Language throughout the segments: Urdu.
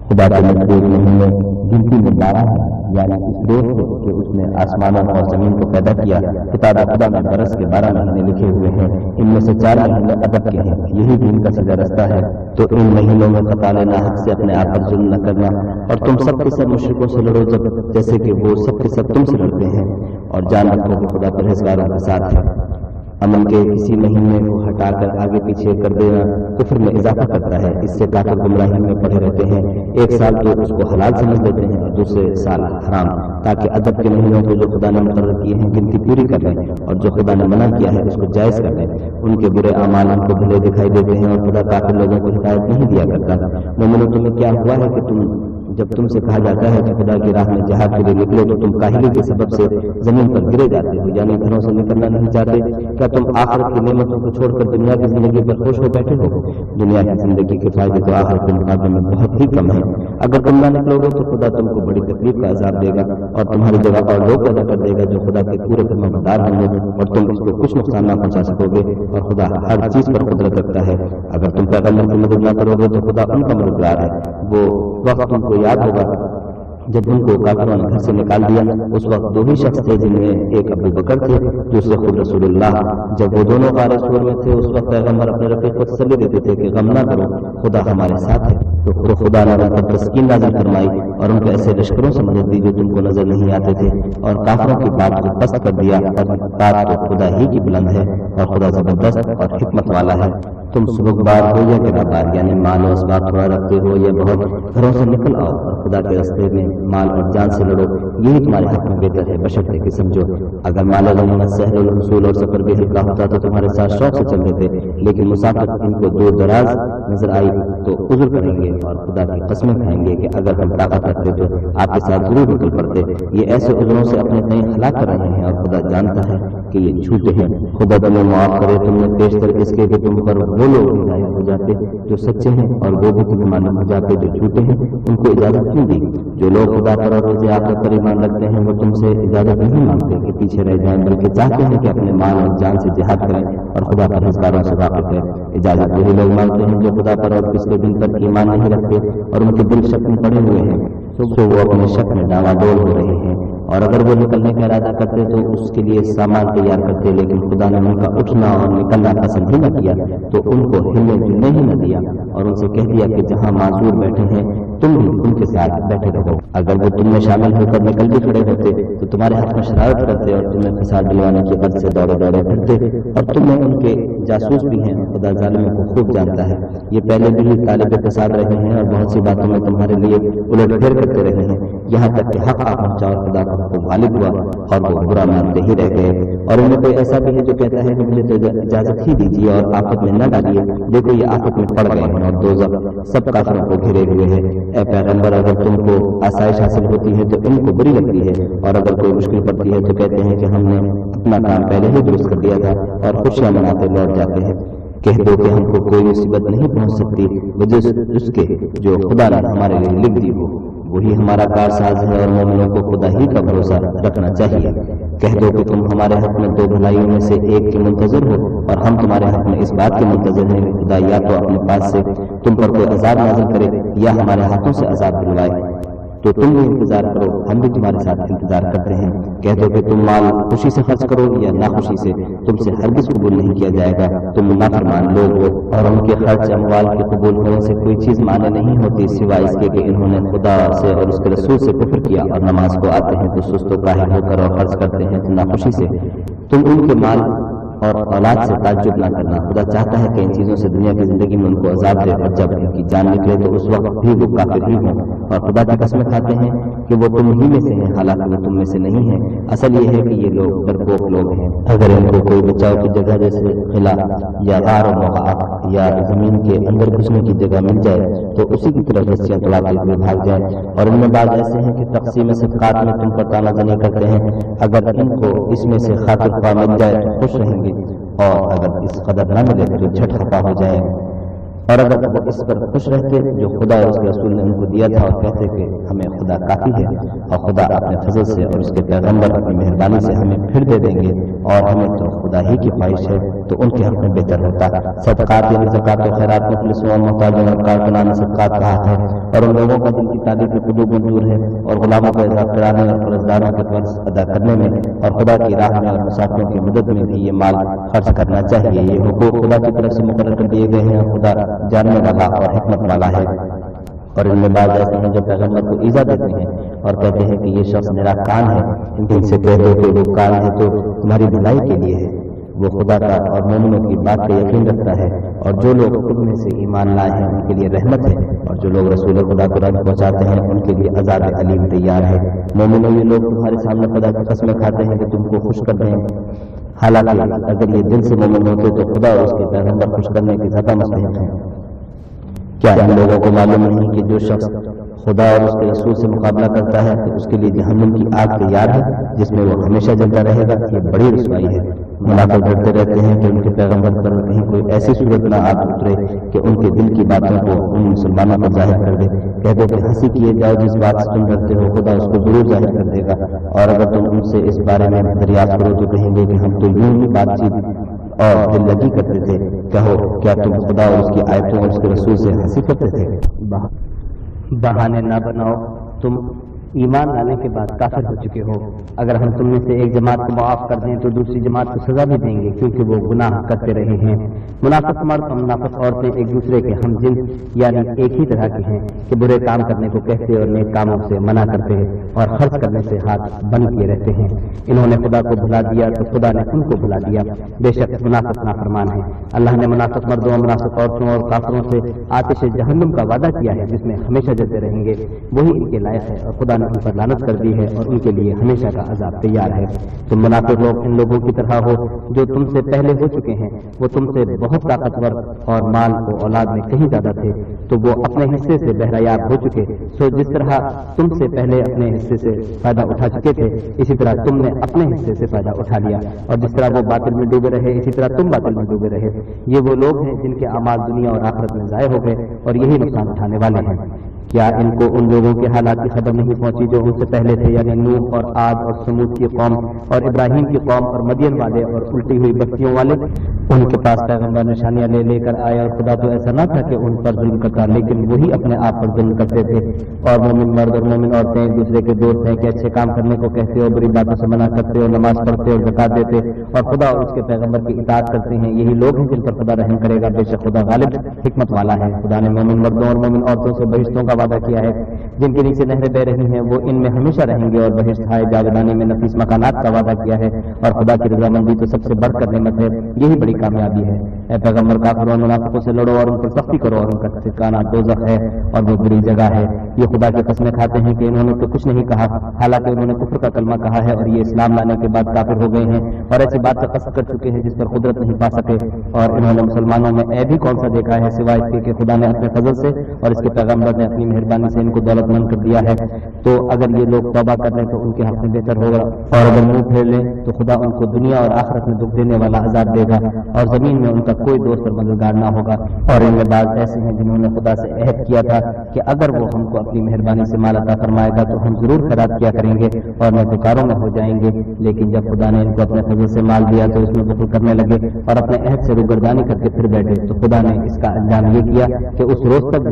خدا کے نزدیک مہینے گنتی میں 12 ہے، یعنی اس روز سے کہ اس نے آسمانوں اور زمین کو پیدا کیا۔ کتاب خدا میں برس کے 12 مہینے لکھے ہوئے ہیں، ان میں سے 4 مہینے ادب کے ہیں، یہی دین کا سیدھا رستہ ہے۔ تو ان مہینوں میں قتال ناحق سے اپنے آپ پر ظلم نہ کرنا، اور تم سب کے سب مشرکوں سے لڑو جیسے کہ وہ سب کے سب تم سے لڑتے ہیں، اور جان رکھو کہ خدا پرہیزگاروں کے ساتھ ہے۔ امن کے کسی مہینے کو ہٹا کر آگے پیچھے کر دینا کفر میں اضافہ کرتا ہے، اس سے کافر گمراہی میں پڑے رہتے ہیں۔ ایک سال تو اس کو حلال سمجھ لیتے ہیں اور دوسرے سال حرام، تاکہ ادب کے مہینوں کو جو خدا نے مقرر کیے ہیں گنتی پوری کر لیں، اور جو خدا نے منع کیا ہے اس کو جائز کر لیں۔ ان کے برے اعمال ان کو بھلے دکھائی دیتے ہیں، اور خدا کافر لوگوں کو ہدایت نہیں دیا کرتا۔ مومنو، تمہیں کیا ہوا ہے کہ جب تم سے کہا جاتا ہے کہ خدا کی راہ میں جہاد کے لیے نکلو تو تم کاہلی کے سبب سے زمین پر گرے جاتے ہو، یعنی گھروں سے نکلنا نہیں چاہتے؟ کیا تم آخرت کی نعمتوں کو چھوڑ کر دنیا کی زندگی پر خوش ہو بیٹھے ہو؟ دنیا کی زندگی کے فائدے تو آخرت کے مقابلے میں بہت ہی کم ہیں۔ اگر تم نہ نکلو گے تو خدا تم کو بڑی تکلیف کا عذاب دے گا، اور تمہاری جگہ اور لوگ پیدا کر دے گا جو خدا کے پورے فرمانبردار ہوں گے، اور تم اس کو کچھ نقصان نہ پہنچا سکو گے، اور خدا ہر چیز پر قدرت رکھتا ہے۔ اگر تم پیغمبر کی مدد نہ کرو گے تو خدا ان کا مددگار ہے۔ وہ وقت تم کو یاد ہوگا جب ان کو کافروں نے گھر سے نکال دیا، اس وقت 2 ہی شخص تھے، جن میں ایک ابو بکر تھے، دوسرے خود رسول اللہ۔ جب وہ دونوں غار سور میں تھے، اس وقت پیغمبر اپنے رفیق کو تسلی دیتے تھے کہ غم نہ کرو، خدا ہمارے ساتھ ہے۔ تو خدا نے ان پر تسکین نازل فرمائی اور ان کو ایسے لشکروں سے مدد دی جو تم کو نظر نہیں آتے تھے، اور کافروں کی بات کو پست کر دیا، اور بات تو خدا ہی کی بلند ہے، اور خدا زبردست اور حکمت والا ہے۔ تم سبکبار ہو یا گناہگار، یعنی مال و اسباب تھوڑا رکھتے ہو یا بہت، گھروں سے نکل آؤ اور خدا کے راستے میں مال اور جان سے لڑو، یہی تمہارے حق میں بہتر ہے، بشرطے کہ سمجھو۔ اگر مال غنیمت سہل الحصول اور سفر بھی ہلکا ہوتا تو تمہارے ساتھ شوق سے چل رہے تھے، لیکن مسافر ان کو دور دراز نظر آئی تو عذر کریں گے اور خدا کی قسمیں کھائیں گے کہ اگر ہم طاقت رکھتے تو آپ کے ساتھ ضرور نکل پڑتے۔ یہ ایسے عذروں سے اپنے کہیں ہلاک کر رہے ہیں، اور خدا جانتا ہے کہ یہ جھوٹے ہیں۔ خدا تمہیں معاف کرے، تم نے پیشتر اس کے کہ تم پر وہ لوگ ہدایت ہو جاتے جو سچے ہیں، اور وہ بھی تمہیں معلوم ہو جاتے جو جھوٹے ہیں۔ ان کو اجازت کیوں دی؟ جو لوگ خدا پر اور روز آخرت پر ایمان رکھتے ہیں وہ تم سے اجازت نہیں مانگتے کہ پیچھے رہ جائیں، بلکہ چاہتے ہیں کہ اپنے مال اور جان سے جہاد کریں، اور خدا پرہیزگاروں سے واقف ہے۔ اجازت وہی لوگ مانگتے ہیں جو خدا پر اور پچھلے دن پر ایمان نہیں رکھتے، اور ان کے دل شک میں پڑے ہوئے ہیں، تو وہ اپنے شک میں ڈاواں ڈول ہو رہے ہیں۔ اور اگر وہ نکلنے کا ارادہ کرتے تو اس کے لیے سامان تیار کرتے، لیکن خدا نے ان کا اٹھنا اور نکلنا پسند ہی نہ کیا، تو ان کو ہلنے جلنے ہی نہ دیا، اور ان سے کہہ دیا کہ جہاں معذور بیٹھے ہیں تم بھی ان کے ساتھ بیٹھے رہو۔ اگر وہ تم میں شامل ہو کر نکل بھی کھڑے ہوتے تو تمہارے حق میں شرارت کرتے، اور تمہیں فساد دلوانے کی غرض سے دوڑے دوڑے پھرتے، اور تم میں ان کے جاسوس بھی ہیں، اور خدا ظالموں کو خوب جانتا ہے۔ یہ پہلے بھی طالب فساد رہے ہیں، اور بہت سی باتوں میں تمہارے لیے الٹ پھیر کرتے رہے ہیں، یہاں تک کہ حق آ پہنچا اور خدا کا حق غالب ہوا، اور وہ برا مانتے ہی رہ گئے۔ اور ان میں کوئی ایسا بھی ہے جو کہتا ہے کہ مجھے تو اجازت ہی دیجیے اور آفت میں نہ ڈالیے، دیکھو یہ آفت میں پڑ گئے ہیں، اور دوزخ سب کافروں کو گھیرے ہوئے ہے۔ اے پیغمبر، اگر تم کو آسائش حاصل ہوتی ہے تو ان کو بری لگتی ہے، اور اگر کوئی مشکل پڑتی ہے تو کہتے ہیں کہ ہم نے اپنا کام پہلے ہی درست کر دیا تھا، اور خوشیاں مناتے لوٹ جاتے ہیں۔ کہہ دو کہ ہم کو کوئی مصیبت نہیں پہنچ سکتی وجہ اس کے جو خدا نے ہمارے لیے لکھ دی ہو، وہی ہمارا کارساز ہے، اور مومنوں کو خدا ہی کا بھروسہ رکھنا چاہیے۔ کہہ دو کہ تم ہمارے حق میں 2 بھلائیوں میں سے ایک کے منتظر ہو، اور ہم تمہارے حق میں اس بات کے منتظر ہیں کہ خدا یا تو اپنے پاس سے تم پر کوئی عذاب نازل کرے یا ہمارے ہاتھوں سے عذاب دلوائے، تو تم بھی انتظار کرو، ہم بھی تمہارے ساتھ انتظار کرتے ہیں۔ کہہ دو کہ تم مال خوشی سے خرچ کرو یا ناخوشی سے، تم سے ہرگز قبول نہیں کیا جائے گا، تم نافرمان لوگ ہو۔ اور ان کے خرچ اموال کے قبول ہونے سے کوئی چیز مانے نہیں ہوتی سوائے اس کے کہ انہوں نے خدا سے اور اس کے رسول سے کفر کیا، اور نماز کو آتے ہیں تو سست و کاہل ہو کر، اور خرچ کرتے ہیں تو ناخوشی سے۔ تم ان کے مال اور اولاد سے تعجب نہ کرنا، خدا چاہتا ہے کہ ان چیزوں سے دنیا کی زندگی میں ان کو عذاب دے، اور جب ان کی جان نکلے تو اس وقت بھی وہ کافر ہی ہوں، اور خدا کی قسمیں کھاتے ہیں کہ وہ تم ہی میں سے ہیں، حالانکہ وہ تم میں سے نہیں ہیں۔ اصل یہ ہے کہ یہ لوگ ڈرپوک لوگ ہیں۔ اگر ان کو کوئی بچاؤ کی جگہ جیسے قلعہ یا غار و مغار یا زمین کے اندر گھسنے کی جگہ مل جائے تو اسی کی طرف رسیاں توڑاتے ہوئے بھاگ جائیں۔ اور ان میں بعض ایسے ہیں کہ تقسیم صدقات میں تم پر تانا زنی کرتے ہیں، اگر ان کو اس میں سے خاطر خواہ مل جائے تو خوش رہیں گے، اور اگر اس قدر نہ ملے تو جھٹ خفا ہو جائیں۔ اور اگر وہ اس پر خوش رہتے جو خدا اور اس کے رسول نے ان کو دیا تھا اور کہتے کہ ہمیں خدا کافی ہے اور خدا اپنے فضل سے اور اس کے پیغمبر اپنی مہربانی سے ہمیں پھر دے دیں گے اور ہمیں تو خدا ہی کی خواہش ہے تو ان کے حق میں بہتر ہوتا۔ صدقات یعنی زکات و خیرات مخلصوں اور محتاجوں اور کارکنان صدقات کہا ہے، اور ان لوگوں کا جن کی تعلیم قلوب منظور ہے اور غلاموں کو اضافہ کرانے اور قرضداروں کے فرض ادا کرنے میں اور خدا کی راہ میں اور مسافروں کی مدد میں بھی یہ مال خرچ کرنا چاہیے۔ یہ حقوق خدا کی طرف سے مقرر کر دیے گئے ہیں اور خدا جاننے والا اور حکمت والا ہے۔ اور ان میں بعض ایسے ہیں جو پیغمبر کو ایذا دیتے ہیں اور کہتے ہیں کہ یہ شخص میرا کان ہے، ان سے کہہ دو کہ وہ کان ہے تو تمہاری بھلائی کے لیے ہے، وہ خدا کا اور مومنوں کی بات کا یقین رکھتا ہے، اور جو لوگ خود میں سے ایمان لائے ہیں ان کے لیے رحمت ہے، اور جو لوگ رسول خدا کو رنج پہنچاتے ہیں ان کے لیے عذاب علیم تیار ہے۔ مومنوں یہ لوگ تمہارے سامنے خدا کی قسمیں کھاتے ہیں کہ تم کو خوش کر دیں، حالانکہ اگر یہ دل سے مومن ہوتے تو خدا اور اس کے پیغمبر خوش کرنے کے زیادہ مستحق ہیں۔ کیا ان لوگوں کو معلوم نہیں کہ جو شخص خدا اور اس کے رسول سے مقابلہ کرتا ہے تو اس کے لیے جہنم کی آگ تیار ہے جس میں وہ ہمیشہ جلتا رہے گا؟ یہ بڑی رسوائی ہے۔ منافق ڈرتے رہتے ہیں کہ ان کے پیغمبر پر کہیں کوئی ایسی صورت نہ آ اترے کہ ان کے دل کی باتوں کو ان مسلمانوں کو ظاہر کر دے۔ کہہ دو کہ ہنسی کیے جاؤ، جس بات سے تم ڈرتے ہو خدا اس کو ضرور ظاہر کر دے گا، اور اگر تم ان سے اس بارے میں دریافت کرو تو کہیں گے کہ ہم تو یوں ہی بات چیت اور دل لگی کرتے تھے۔ کہو کیا تم خدا اور اس کی آیتوں اور اس کے رسول سے ہنسی کرتے تھے؟ بہانے نہ بناؤ، تم ایمان لانے کے بعد کافر ہو چکے ہو۔ اگر ہم تم میں سے ایک جماعت کو معاف کر دیں تو دوسری جماعت کو سزا بھی دیں گے، کیونکہ وہ گناہ کرتے رہے ہیں۔ منافق مرد اور منافق عورتیں ایک دوسرے کے ہم جنس یعنی ایک ہی طرح کے ہیں کہ برے کام کرنے کو کہتے اور نیک کاموں سے منع کرتے ہیں اور خرچ کرنے سے ہاتھ بند کیے رہتے ہیں۔ انہوں نے خدا کو بھلا دیا تو خدا نے ان کو بھلا دیا، بے شک منافق نافرمان ہے۔ اللہ نے منافق مردوں اور منافق عورتوں اور کافروں سے آتش جہنم کا وعدہ کیا ہے جس میں ہمیشہ جلتے رہیں گے، وہی ان کے لائق ہے، اور خدا نے ان پر لعنت کر دی ہے اور ان کے لیے ہمیشہ کا عذاب تیار ہے۔ تم منافق لوگ ان لوگوں کی طرح ہو جو تم سے پہلے ہو چکے ہیں، وہ تم سے بہت طاقتور اور مال و اولاد میں کہیں زیادہ تھے، تو وہ اپنے حصے سے بہریاب ہو چکے۔ سو جس طرح تم سے پہلے اپنے حصے سے فائدہ اٹھا چکے تھے، اسی طرح تم نے اپنے حصے سے فائدہ اٹھا لیا، اور جس طرح وہ باطل میں ڈوبے رہے اسی طرح تم باطل میں ڈوبے رہے۔ یہ وہ لوگ ہیں جن کے اعمال دنیا اور آخرت میں ضائع ہو گئے، اور یہی نقصان اٹھانے والے ہیں۔ کیا ان کو ان لوگوں کے حالات کی خبر نہیں پہنچی جو ان سے پہلے تھے، یعنی نوح اور عاد اور سمود کی قوم اور ابراہیم کی قوم اور مدین والے اور الٹی ہوئی بستیوں والے؟ ان کے پاس پیغمبر نشانیاں لے لے کر آئے، اور خدا تو ایسا نہ تھا کہ ان پر ظلم کرتا، لیکن وہی اپنے آپ پر ظلم کرتے تھے۔ اور مومن مرد اور مومن عورتیں ایک دوسرے کے دوست ہیں کہ اچھے کام کرنے کو کہتے اور بری باتوں سے منع کرتے اور نماز پڑھتے اور زکات دیتے اور خدا اور اس کے پیغمبر کی اطاعت کرتے ہیں۔ یہی لوگ ہیں جن پر خدا رحم کرے گا، بے شک خدا غالب حکمت والا ہے۔ خدا نے مومن مردوں اور مومن عورتوں سے بہشتوں کا وعدہ کیا ہے جن کے نیچے نہریں بہ رہی ہیں، وہ ان میں ہمیشہ رہیں گے، اور بہشت ہائے جاودانی میں نفیس مکانات کا وعدہ کیا ہے، اور خدا کی رضامندی تو سب سے بڑھ کر نعمت ہے، یہی بڑی کامیابی ہے۔ اے پیغمبر کافروں اور منافقوں سے لڑو اور ان پر سختی کرو، اور ان کا ٹھکانہ دوزخ ہے اور وہ بری جگہ ہے۔ یہ خدا کی قسمیں کھاتے ہیں کہ انہوں نے تو کچھ نہیں کہا، حالانکہ انہوں نے کفر کا کلمہ کہا ہے اور یہ اسلام لانے کے بعد کافر ہو گئے ہیں اور ایسی بات سے قصد کر چکے ہیں جس پر قدرت نہیں پا سکے۔ اور انہوں نے مسلمانوں میں عیب بھی کون سا دیکھا ہے سوائے اس کے کہ خدا نے اپنے فضل سے اور اس کے پیغمبر نے اپنی مہربانی سے ان کو دولت مند کر دیا ہے۔ تو اگر یہ لوگ توبہ کر لیں تو ان کے حق میں بہتر ہوگا، اور اگر منہ پھیر لیں تو خدا ان کو دنیا اور آخرت میں دکھ دینے والا عذاب دے گا، اور زمین میں ان کا کوئی دوست اور مددگار نہ ہوگا۔ اور ان میں بعض ایسے ہیں جنہوں نے خدا سے عہد کیا تھا کہ اگر وہ ہم کو اپنی مہربانی سے مال عطا فرمائے گا تو ہم ضرور خیرات کیا کریں گے اور نیکوکاروں میں ہو جائیں گے، لیکن جب خدا نے ان کو اپنے فضل سے مال دیا تو اس میں بخل کرنے لگے اور اپنے عہد سے روگردانی کر کے پھر بیٹھے۔ تو خدا نے اس کا انجام یہ کیا کہ اس روز تک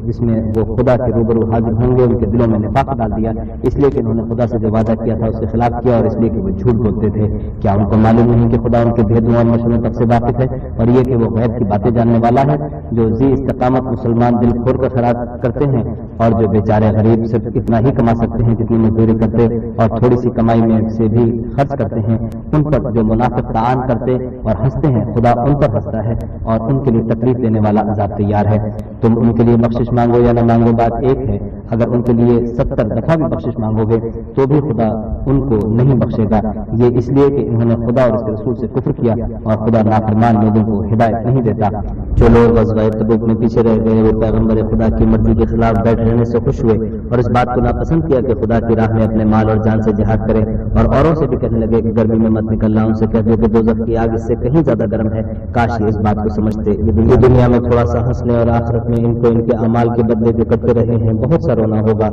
جس میں وہ خدا کے روبرو حاضر ہوں گے ان کے دلوں میں نفاق ڈال دیا، اس لیے کہ انہوں نے خدا سے جو وعدہ کیا تھا اس کے خلاف کیا، اور اس لیے کہ وہ جھوٹ بولتے تھے۔ کیا ان کو معلوم نہیں کہ خدا ان کے بھیدوں اور مشوروں تک سے واقف ہے، اور یہ کہ وہ غیب کی باتیں جاننے والا ہے؟ جو ذی استقامت مسلمان دل کھول کر خیرات کرتے ہیں، اور جو بیچارے غریب صرف اتنا ہی کما سکتے ہیں جتنی مزدوری کرتے اور تھوڑی سی کمائی میں سے بھی خرچ کرتے ہیں، ان پر جو منافق تعان کرتے اور ہنستے ہیں خدا ان پر ہنستا ہے اور ان کے لیے تکلیف دینے والا عذاب تیار ہے۔ تم ان کے لیے بخشش مانگو یا نہ مانگو بات ایک ہے، اگر ان کے لیے 70 دفعہ بھی بخشش مانگو گے تو بھی خدا ان کو نہیں بخشے گا، یہ اس لیے کہ انہوں نے خدا اور اس کے رسول سے کفر کیا، اور خدا نافرمان لوگوں کو ہدایت نہیں دیتا۔ جو لوگ غزوہ تبوک میں پیچھے رہ گئے وہ پیغمبر خدا کی مرضی کے خلاف بیٹھ رہنے سے خوش ہوئے اور اس بات کو ناپسند کیا کہ خدا کی راہ میں اپنے مال اور جان سے جہاد کریں، اور اوروں سے بھی کہنے لگے کہ گرمی میں مت نکلنا، ان سے کہتے کہ دوزخ کی آگ اس سے کہیں زیادہ گرم ہے، کاش یہ اس بات کو سمجھتے۔ یہ دنیا میں تھوڑا سا ہنسنے اور آخرت میں ان کو ان کے اعمال کے بدلے جو کرتے رہے ہیں بہت سا رونا ہوگا۔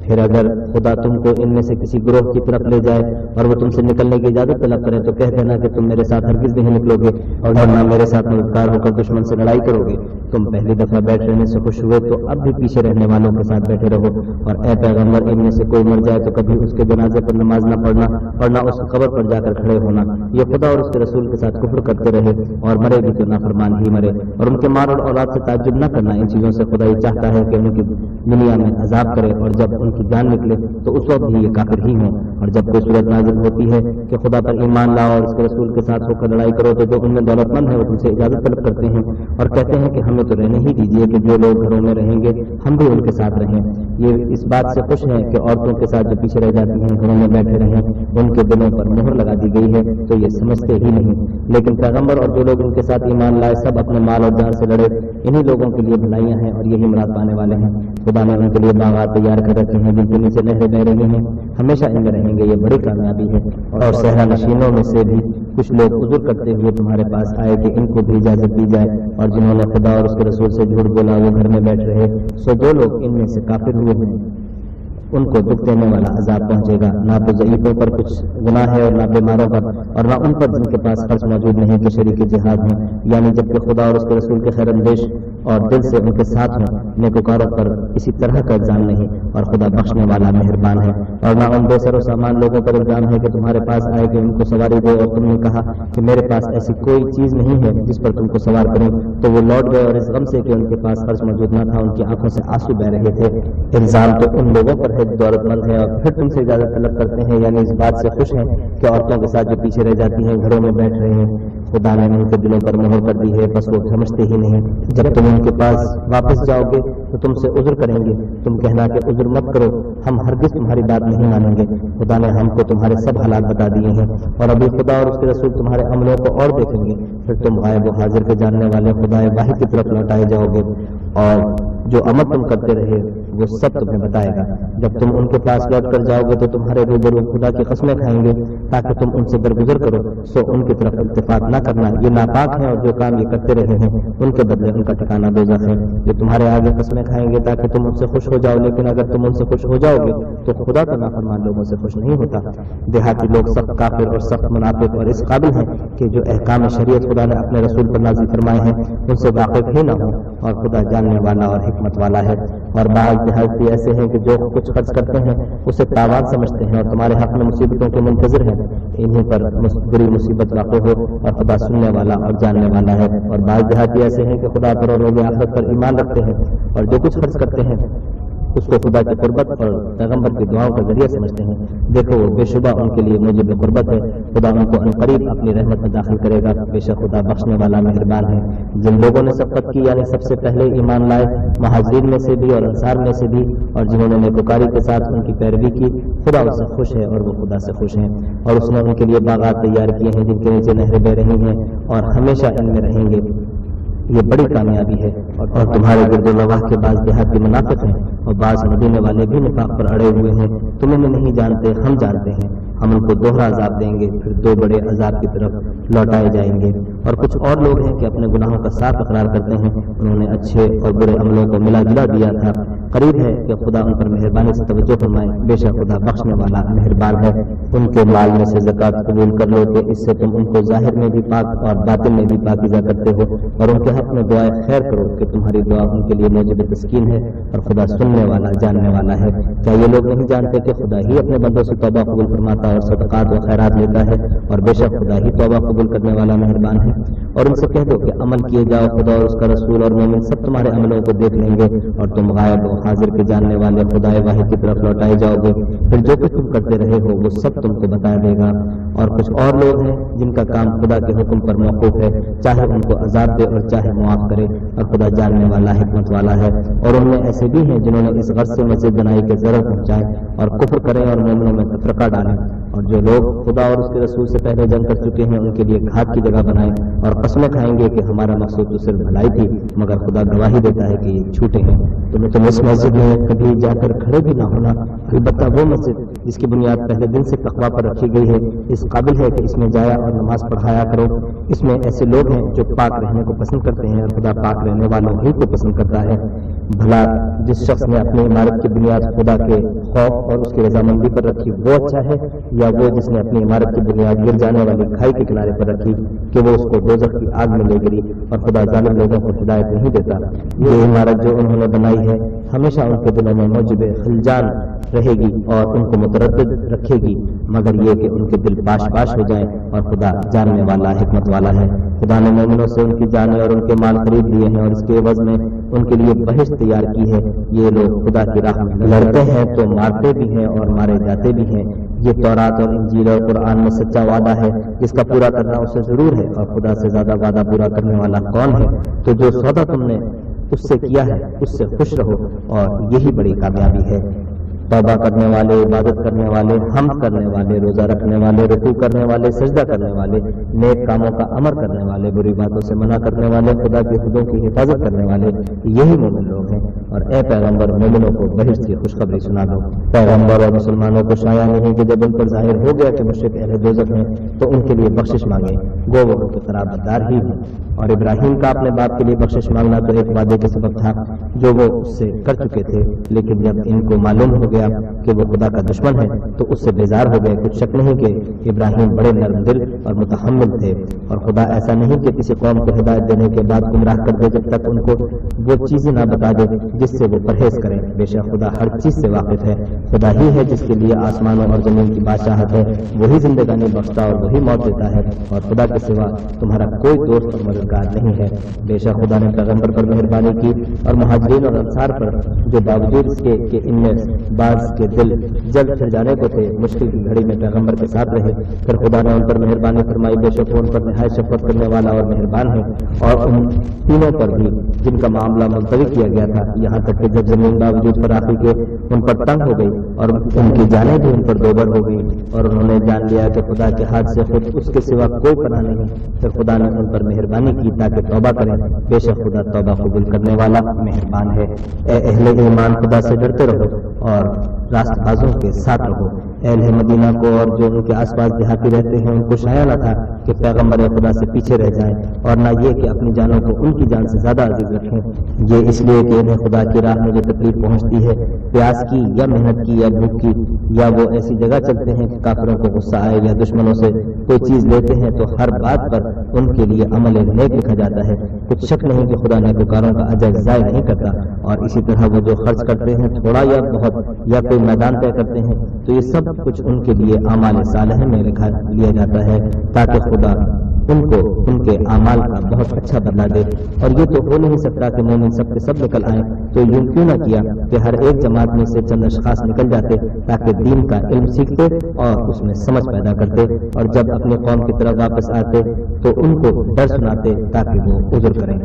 پھر اگر خدا تم کو ان میں سے کسی گروہ کی طرف لے جائے اور وہ تم سے نکلنے کی اجازت طلب کرے تو کہہ دینا کہ تم میرے ساتھ ہرگز نہیں نکلو گے اور نہ میرے ساتھ مددگار ہو کر دشمن سے لڑائی کرو گے۔ تم پہلی دفعہ بیٹھ رہنے سے خوش ہوئے تو اب بھی پیچھے رہنے والوں کے ساتھ بیٹھے رہو، اور اے پیغمبر ان میں سے کوئی مر جائے تو کبھی اس کے جنازے پر نماز نہ پڑھنا اور نہ اس قبر پر جا کر کھڑے ہونا، یہ خدا اور اس کے رسول کے ساتھ کفر کرتے رہے اور مرے بھی تو نافرمان ہی مرے، اور ان کے مال اور اولاد سے تعجب نہ کرنا، ان چیزوں سے خدا ہی چاہتا ہے کہ ان کی دنیا میں عذاب کرے اور جب ان کی جان نکلے تو اس وقت بھی یہ کافر ہی ہوں۔ اور جب کوئی صورت نازل ہوتی ہے کہ خدا پر ایمان لاؤ اور اس کے رسول کے ساتھ ہو کر لڑائی کرو تو جو ان میں دولت مند ہے وہ تم سے اجازت طلب کرتے ہیں اور کہتے ہیں کہ ہمیں تو رہنے ہی دیجیے کہ جو لوگ گھروں میں رہیں گے ہم بھی ان کے ساتھ رہیں۔ یہ اس بات سے خوش ہیں کہ عورتوں کے ساتھ جو پیچھے رہ جاتی ہیں گھروں میں بیٹھے رہیں، ان کے دلوں پر مہر لگا دی گئی ہے تو یہ سمجھتے ہی نہیں۔ لیکن پیغمبر اور جو لوگ ان کے ساتھ ایمان لائے سب اپنے مال اور جان سے لڑے، انہی لوگوں کے لیے بھلائیاں ہیں اور یہی مراد پانے والے ہیں۔ خدا نے ان کے لیے باغات تیار کر رکھے ہیں جن کے نیچے نہریں بہ رہی ہیں، ہمیشہ ان میں رہیں گے، یہ بڑی کامیابی ہے۔ اور صحرا نشینوں میں سے بھی کچھ لوگ عذر کرتے ہوئے تمہارے پاس آئے کہ ان کو بھی اجازت دی جائے، اور جنہوں نے خدا اور اس کے رسول سے جھوٹ بولا وہ گھر میں بیٹھ رہے، سو جو لوگ ان میں سے کافر ہوئے ہیں ان کو دکھ دینے والا عذاب پہنچے گا، نہ تو ضعیفوں پر کچھ گناہ ہے اور نہ بیماروں پر، اور نہ ان پر جن کے پاس خرچ موجود نہیں کہ شریک جہاد ہیں، یعنی جبکہ خدا اور اس کے رسول کے خیر اندیش اور دل سے ان کے ساتھ ہوں، نیکوکاروں پر اسی طرح کا الزام نہیں، اور خدا بخشنے والا مہربان ہے۔ اور نہ ان بے سر و سامان لوگوں پر الزام ہے کہ تمہارے پاس آئے کہ ان کو سواری دے اور تم نے کہا کہ میرے پاس ایسی کوئی چیز نہیں ہے جس پر تم کو سوار کریں، تو وہ لوٹ گئے اور اس غم سے کہ ان کے پاس خرچ موجود نہ تھا ان کی آنکھوں سے آنسو بہ رہے تھے۔ الزام تو ان لوگوں پر ہے دولت مند ہے اور پھر تم سے اجازت طلب کرتے ہیں، یعنی اس بات سے خوش ہیں کہ عورتوں کے ساتھ جو پیچھے رہ جاتی ہیں گھروں میں بیٹھ رہے ہیں۔ خدا نے ان کے دلوں پر مہر کر دی ہے بس وہ سمجھتے ہی نہیں۔ جب تم ان کے پاس واپس جاؤ گے تو تم سے عذر کریں گے، تم کہنا کہ عذر مت کرو، ہم ہرگز تمہاری بات نہیں مانیں گے، خدا نے ہم کو تمہارے سب حالات بتا دیے ہیں، اور ابھی خدا اور اس کے رسول تمہارے عملوں کو اور دیکھیں گے، پھر تم غائب و حاضر کے جاننے والے خدا واحد کی طرف لوٹائے جاؤ گے، اور جو عمل تم کرتے رہے وہ سب تمہیں بتائے گا۔ جب تم ان کے پاس لوٹ کر جاؤ گے تو تمہارے روبرو خدا کی قسمیں کھائیں گے تاکہ تم ان سے درگزر کرو، سو ان کی طرف التفات نہ کرنا، یہ ناپاک ہیں، اور جو کام یہ کرتے رہے ہیں ان کے بدلے ان کا ٹھکانہ دوزخ ہے۔ یہ تمہارے آگے قسمیں کھائیں گے تاکہ تم ان سے خوش ہو جاؤ، لیکن اگر تم ان سے خوش ہو جاؤ گے تو خدا تو نافرمان لوگوں سے خوش نہیں ہوتا۔ دیہاتی لوگ سخت کافر اور سخت منافق اور اس قابل ہیں کہ جو احکام شریعت خدا نے اپنے رسول پر نازل فرمائے ہیں ان سے واقف ہی نہ ہو، اور خدا جاننے والا اور حکمت والا ہے۔ اور بعض دیہاتی ایسے ہیں کہ جو کچھ خرچ کرتے ہیں اسے تاوان سمجھتے ہیں اور تمہارے حق میں مصیبتوں کے منتظر ہیں، انہیں پر بری مصیبت واقع ہو، اور خدا سننے والا اور جاننے والا ہے۔ اور بعض دیہاتی ایسے ہیں کہ خدا پر اور روز آخرت پر ایمان رکھتے ہیں اور جو کچھ خرچ کرتے ہیں اس کو خدا کی قربت اور پیغمبر کی دعاؤں کا ذریعہ سمجھتے ہیں، دیکھو وہ بے شبہ ان کے لیے موجب قربت ہے، خدا ان کو عنقریب اپنی رحمت میں داخل کرے گا، بے شک خدا بخشنے والا مہربان ہے۔ جن لوگوں نے سبقت کی یعنی سب سے پہلے ایمان لائے، مہاجرین میں سے بھی اور انصار میں سے بھی، اور جنہوں نے نیکوکاری کے ساتھ ان کی پیروی کی، خدا اس سے خوش ہے اور وہ خدا سے خوش ہیں، اور اس نے ان کے لیے باغات تیار کیے ہیں جن کے نیچے نہریں بہ رہی ہیں اور ہمیشہ ان میں رہیں گے، یہ بڑی کامیابی ہے۔ اور تمہارے گرد و نواح کے بعض دیہاتی منافق ہیں اور بعض مدینے والے بھی نفاق پر اڑے ہوئے ہیں، تم انہیں نہیں جانتے، ہم جانتے ہیں، ہم ان کو دوہرا عذاب دیں گے، پھر دو بڑے عذاب کی طرف لوٹائے جائیں گے۔ اور کچھ اور لوگ ہیں کہ اپنے گناہوں کا صاف اقرار کرتے ہیں، انہوں نے اچھے اور برے عملوں کو ملا جلا دیا تھا، قریب ہے کہ خدا ان پر مہربانی سے توجہ فرمائے، بے شک خدا بخشنے والا مہربان ہے۔ ان کے مال میں سے زکوٰۃ قبول کر لو کہ اس سے تم ان کو ظاہر میں بھی پاک اور باطن میں بھی پاکیزہ کرتے ہو، اور ان کے حق میں دعائے خیر کرو کہ تمہاری دعا ان کے لیے موجب تسکین ہے، اور خدا سننے والا جاننے والا ہے۔ کیا یہ لوگ نہیں جانتے کہ خدا ہی اپنے بندوں سے توبہ قبول فرماتا اور صدقات و خیرات لیتا ہے، اور بے شک خدا ہی توبہ قبول کرنے والا مہربان ہے۔ اور ان سے کہہ دو کہ عمل کیے جاؤ، خدا اور اس کا رسول اور مومن سب تمہارے عملوں کو دیکھ لیں گے، اور تم غائب و حاضر کے جاننے والے خدا واحد کی طرف لوٹائے جاؤ گے، پھر جو کچھ تم کرتے رہے ہو وہ سب تم کو بتا دے گا۔ اور کچھ اور لوگ ہیں جن کا کام خدا کے حکم پر موقوف ہے، چاہے ان کو عذاب دے اور چاہے معاف کرے، اور خدا جاننے والا حکمت والا ہے۔ اور ان میں ایسے بھی ہیں جنہوں نے اس غرض سے مسجد بنائی کہ ضرر پہنچائیں اور کفر کریں اور مومنوں میں تفرقہ ڈالیں، اور جو لوگ خدا اور اس کے رسول سے پہلے جنگ کر چکے ہیں ان کے لیے گھات کی جگہ بنائیں اور قسمیں کھائیں گے کہ ہمارا مقصود تو صرف بھلائی تھی، مگر خدا گواہی دیتا ہے کہ یہ جھوٹے ہیں۔ تم اس مسجد میں کبھی جا کر کھڑے بھی نہ ہونا، البتہ وہ مسجد جس کی بنیاد پہلے دن سے تقویٰ پر رکھی گئی ہے اس قابل ہے کہ اس میں جایا اور نماز پڑھایا کرو۔ اس میں ایسے لوگ ہیں جو پاک رہنے کو پسند کرتے ہیں، اور خدا پاک رہنے والوں ہی کو پسند کرتا ہے۔ بھلا جس شخص نے اپنی عمارت کی بنیاد خدا کے خوف اور اس کی رضامندی پر رکھی وہ اچھا ہے، یا وہ جس نے اپنی عمارت کی بنیاد گر جانے والی کھائی کے کنارے پر رکھی کہ وہ اس کو دوزخ کی آگ میں لے گری، اور خدا ظالم لوگوں کو ہدایت نہیں دیتا۔ یہ عمارت جو انہوں نے بنائی ہے ہمیشہ ان کے دلوں میں موجب خلجان رہے گی اور ان کو متردد رکھے گی، مگر یہ کہ ان کے دل باش باش ہو جائیں، اور خدا جاننے والا حکمت والا ہے۔ خدا نے مومنوں سے ان کی جانیں اور ان کے مال خرید لیے ہیں، اور اس کے عوض میں ان کے لیے بہشت تیار کی ہے۔ یہ لوگ خدا کی راہ میں لڑتے ہیں تو مارتے بھی ہیں اور مارے جاتے بھی ہیں۔ یہ تورات اور انجیل اور قرآن میں سچا وعدہ ہے جس کا پورا کرنا اسے ضرور ہے، اور خدا سے زیادہ وعدہ پورا کرنے والا کون ہے؟ تو جو سودا تم نے اس سے کیا ہے اس سے خوش رہو، اور یہی بڑی کامیابی ہے۔ توبہ کرنے والے، عبادت کرنے والے، حمد کرنے والے، روزہ رکھنے والے، رکوع کرنے والے، سجدہ کرنے والے، نیک کاموں کا امر کرنے والے، بری باتوں سے منع کرنے والے، خدا کی حدود کی حفاظت کرنے والے، یہی مومن لوگ ہیں۔ اور اے پیغمبر، مومنوں کو بہشت کی خوشخبری سنا دو۔ پیغمبر اور مسلمانوں کو شایع نہیں کہ جب ان پر ظاہر ہو گیا کہ مشرک اہل دوزخ ہیں تو ان کے لیے بخشش مانگیں، گو وہ ان کے قرابت دار ہی ہیں۔ اور ابراہیم کا اپنے باپ کے لیے بخشش مانگنا تو ایک وعدے کا سبب تھا جو وہ اس سے کر چکے تھے، لیکن جب ان کو معلوم ہو گیا کہ وہ خدا کا دشمن ہے تو اس سے بیزار ہو گئے۔ کچھ شک نہیں کہ ابراہیم بڑے نرم دل اور متحمل تھے، اور خدا ایسا نہیں کہ کسی قوم کو ہدایت دینے کے بعد گمراہ کر دے جب تک ان کو وہ چیزیں نہ بتا دے جس سے وہ پرہیز کریں۔ بے شک خدا ہر چیز سے واقف ہے۔ خدا ہی ہے جس کے لیے آسمانوں اور زمین کی بادشاہت ہے، وہی زندگانی بخشتا اور وہی موت دیتا ہے، اور خدا کے سوا تمہارا کوئی دوست اور مددگار نہیں ہے۔ بے شک خدا نے پیغمبر پر مہربانی کی اور مہاجرین اور انصار پر، جو باوجود اس کے کہ ان میں بعض کے دل جلد پھر جانے کو تھے، مشکل کی گھڑی میں پیغمبر کے ساتھ رہے، پھر خدا نے ان پر مہربانی فرمائی۔ بے شک ان پر نہایت شفقت کرنے والا اور مہربان ہے۔ اور ان تینوں پر بھی جن کا معاملہ ملتوی کیا گیا تھا، یہاں تک کہ جب زمین باوجود فراخی کے ان پر تنگ ہو گئی اور ان کی جانیں بھی ان پر دوبر ہو گئی، اور انہوں نے جان لیا کہ خدا کے ہاتھ سے خود اس کے سوا کوئی پناہ نہیں، پھر خدا نے ان پر مہربانی کی تاکہ توبہ کریں۔ بے شک خدا توبہ قبول کرنے والا مہربان ہے۔ اے اہل ایمان، خدا سے ڈرتے رہو اور راست بازوں کے ساتھ رہو۔ اہل مدینہ کو اور جو ان کے آس پاس دیہاتی رہتے ہیں ان کو شایع نہ تھا کہ پیغمبر خدا سے پیچھے رہ جائیں، اور نہ یہ کہ اپنی جانوں کو ان کی جان سے زیادہ عزیز رکھیں۔ یہ اس لیے کہ انہیں خدا کی راہ میں جو تکلیف پہنچتی ہے، پیاس کی یا محنت کی یا بھوک کی، یا وہ ایسی جگہ چلتے ہیں کہ کافروں کو غصہ آئے یا دشمنوں سے کوئی چیز لیتے ہیں، تو ہر بات پر ان کے لیے عمل نیک لکھا جاتا ہے۔ کچھ شک نہیں کہ خدا نیکوکاروں کا اجر ضائع نہیں کرتا۔ اور اسی طرح وہ جو خرچ کرتے ہیں تھوڑا یا بہت یا کوئی میدان طے کرتے ہیں تو یہ سب کچھ ان کے لیے اعمال صالحہ میں لکھا لیا جاتا ہے، تاکہ خدا ان کو ان کے اعمال کا بہت اچھا بدلہ دے۔ اور یہ تو ہو نہیں سکتا کہ مومن سب کے سب نکل آئیں، تو یوں کیوں نہ کیا کہ ہر ایک جماعت میں سے چند اشخاص نکل جاتے تاکہ دین کا علم سیکھتے اور اس میں سمجھ پیدا کرتے، اور جب اپنی قوم کی طرف واپس آتے تو ان کو ڈر سناتے تاکہ وہ عذر کریں۔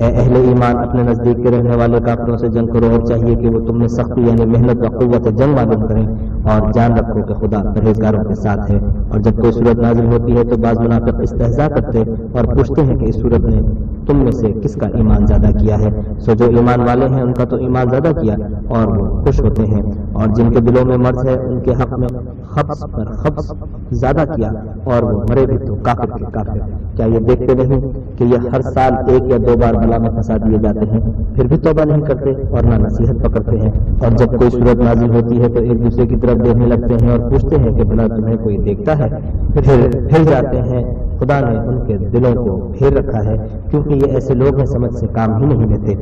اے اہل ایمان، اپنے نزدیک کے رہنے والے کافروں سے جنگ کرو، اور چاہیے کہ وہ تم میں سختی یعنی محنت و قوت جنگ معلوم کریں، اور جان رکھو کہ خدا پرہیزگاروں کے ساتھ ہے۔ اور جب کوئی صورت نازل ہوتی ہے تو بعض منافق استہزاء کرتے اور پوچھتے ہیں کہ اس صورت نے تم میں سے کس کا ایمان زیادہ کیا ہے؟ سو جو ایمان والے ہیں ان کا تو ایمان زیادہ کیا اور وہ خوش ہوتے ہیں، اور جن کے دلوں میں مرض ہے ان کے حق میں خبز پر خبز زیادہ کیا، اور وہ مرے بھی تو کافر کے کافر۔ کیا یہ دیکھتے نہیں کہ یہ ہر سال ایک یا دو بار بلا میں پھنسا دیے جاتے ہیں، پھر بھی توبہ نہیں کرتے اور نہ نصیحت پکڑتے ہیں؟ اور جب کوئی صورت نازل ہوتی ہے تو ایک دوسرے کی طرف دیکھنے لگتے ہیں اور پوچھتے ہیں کہ بھلا تمہیں کوئی دیکھتا ہے؟ پھر جاتے ہیں خدا نے ان کے دلوں کو پھیر رکھا ہے، کیونکہ یہ ایسے لوگ ہیں سمجھ سے کام ہی نہیں لیتے۔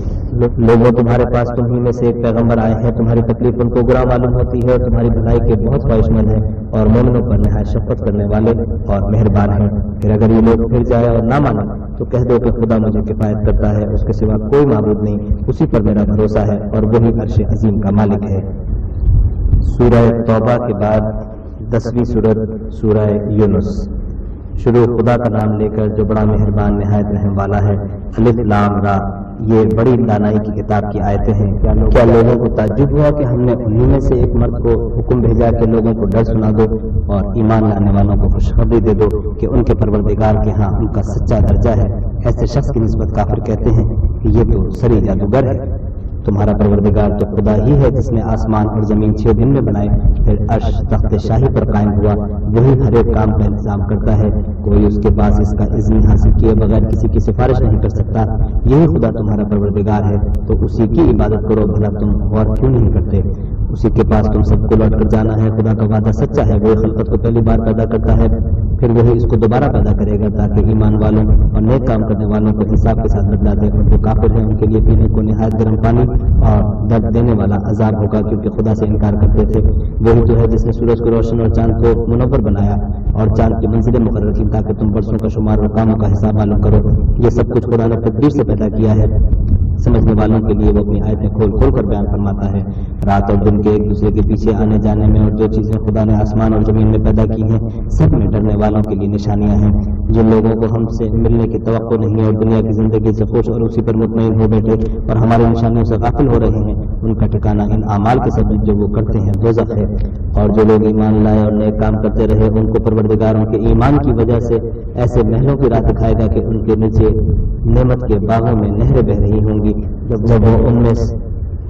لوگوں تمہارے پاس تم ہی میں سے ایک پیغمبر آئے ہیں، تمہاری تکلیف ان کو برا معلوم ہوتی ہے اور تمہاری بھلائی کے بہت خواہش مند ہیں اور مومنوں پر نہایت شفقت کرنے والے اور مہربان ہیں۔ پھر اگر یہ لوگ پھر جائے اور نہ مانے تو کہہ دو کہ خدا مجھے کفایت کرتا ہے، اس کے سوا کوئی معبود نہیں، اسی پر میرا بھروسہ ہے اور وہی عرش عظیم کا مالک ہے۔ سورہ توبہ کے بعد 10ویں سورت سورہ یونس۔ شروع خدا کا نام لے کر جو بڑا مہربان نہایت رحم والا ہے۔ الف لام را، یہ بڑی دانائی کی کتاب کی آیتیں ہیں۔ کیا لوگوں کو تعجب ہوا کہ ہم نے انہی میں سے ایک مرد کو حکم بھیجا کہ لوگوں کو ڈر سنا دو اور ایمان لانے والوں کو خوشخبری دے دو کہ ان کے پروردگار کے ہاں ان کا سچا درجہ ہے۔ ایسے شخص کی نسبت کافر کہتے ہیں کہ یہ تو سری جادوگر ہے۔ تمہارا پروردگار تو خدا ہی ہے جس نے آسمان اور زمین 6 دن میں بنائے، پھر عرش تخت شاہی پر قائم ہوا، وہی ہر ایک کام کا انتظام کرتا ہے، کوئی اس کے پاس اس کا اذن حاصل کیے بغیر کسی کی سفارش نہیں کر سکتا۔ یہی خدا تمہارا پروردگار ہے، تو اسی کی عبادت کرو، بھلا تم غور کیوں نہیں کرتے؟ اسی کے پاس تم سب کو لوٹ کر جانا ہے۔ خدا کا وعدہ سچا ہے، وہ خلقت کو پہلی بار پیدا کرتا ہے، پھر وہی اس کو دوبارہ پیدا کرے گا تاکہ ایمان والوں اور نیک کام کرنے والوں کو حساب کے ساتھ بدلا دے، اور جو کافر ہیں ان کے لیے پینے کو نہایت گرم پانی اور درد دینے والا عذاب ہوگا، کیونکہ خدا سے انکار کرتے تھے۔ وہی تو ہے جس نے سورج کو روشن اور چاند کو منور بنایا اور چاند کی منزلیں مقرر کی تاکہ تم برسوں کا شمار اور کاموں کا حساب معلوم کرو۔ یہ سب کچھ خدا نے تدبیر سے پیدا کیا ہے، سمجھنے والوں کے لیے وہ اپنی آیتیں کھول کھول کر بیان فرماتا ہے۔ رات اور دن کے ایک دوسرے کے پیچھے آنے جانے میں اور جو چیزیں خدا نے آسمان اور زمین میں پیدا کی ہیں سب میں ڈرنے والوں کے لیے نشانیاں ہیں۔ جن لوگوں کو ہم سے ملنے کی توقع نہیں ہے اور دنیا کی زندگی سے خوش اور اسی پر مطمئن ہو بیٹھے اور ہماری نشانیوں سے غافل ہو رہے ہیں، ان کا ٹھکانہ ان اعمال کے سبب جو وہ کرتے ہیں دوزخ ہے۔ اور جو لوگ ایمان لائے اور نیک کام کرتے رہے ان کو پروردگاروں کے ایمان کی وجہ سے ایسے محلوں کی راہ دکھائے گا کہ ان کے نیچے نعمت کے باغوں میں نہریں بہہ رہی ہوں گی۔ جب وہ ان میں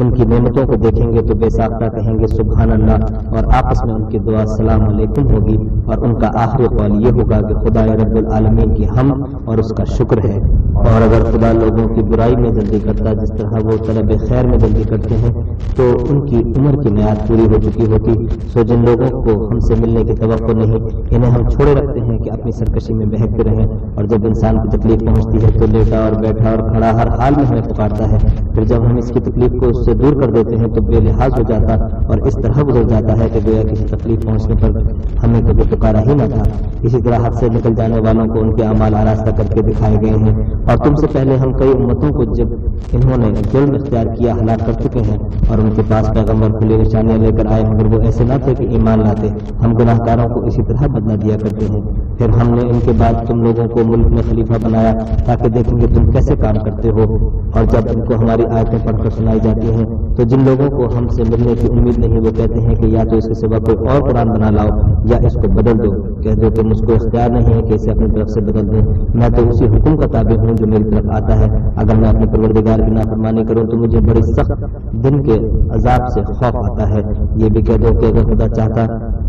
ان کی نعمتوں کو دیکھیں گے تو بے ساختہ کہیں گے سبحان اللہ، اور آپس میں ان کی دعا السلام علیکم ہوگی، اور ان کا آخری قول یہ ہوگا کہ خدا رب العالمین کی حمد اور اس کا شکر ہے۔ اور اگر خدا لوگوں کی برائی میں جلدی کرتا جس طرح وہ طلب خیر میں جلدی کرتے ہیں تو ان کی عمر کی میعاد پوری ہو چکی ہوتی۔ سو جن لوگوں کو ہم سے ملنے کی توقع نہیں انہیں ہم چھوڑے رکھتے ہیں کہ اپنی سرکشی میں بہکتے رہیں، اور جب انسان کی تکلیف پہنچتی ہے تو لیٹا اور بیٹھا اور کھڑا ہر حال میں ہمیں پکارتا ہے، پھر جب ہم اس کی تکلیف کو اس سے دور کر دیتے ہیں تو بے لحاظ ہو جاتا اور اس طرح گزر جاتا ہے کہ گویا کسی تکلیف پہنچنے پر ہمیں کبھی پکارا ہی نہ تھا۔ اسی طرح حد سے نکل جانے والوں کو ان کے اعمال آراستہ کر کے دکھائے گئے ہیں، اور تم سے پہلے ہم کئی امتوں کو جب انہوں نے ظلم اختیار کیا ہلاک کر چکے ہیں، اور ان کے پاس پیغمبر کھلی نشانیاں لے کر آئے مگر وہ ایسے نہ تھے کہ ایمان لاتے۔ ہم گناہ کاروں کو اسی طرح بدلہ دیا کرتے ہیں۔ پھر ہم نے ان کے بعد تم لوگوں کو ملک میں خلیفہ بنایا تاکہ دیکھیں گے تم کیسے کام کرتے ہو، اور جب ان کو ہماری آیتیں پڑھ کر سنائی جاتی ہیں تو جن لوگوں کو ہم سے ملنے کی امید نہیں وہ کہتے ہیں کہ یا تو اس کے سوا کوئی اور قرآن بنا لاؤ یا اس کو بدل دو۔ کہہ دو کہ مجھ کو اختیار نہیں ہے کہ اسے اپنی طرف سے بدل دیں، میں تو اسی حکم کا تابع ہوں جو میری طرف آتا ہے۔ اگر میں اپنے پروردگار کی نافرمانی کروں تو مجھے بڑی سخت دن کے عذاب سے خوف آتا ہے۔ یہ بھی کہہ دو کہ اگر خدا چاہتا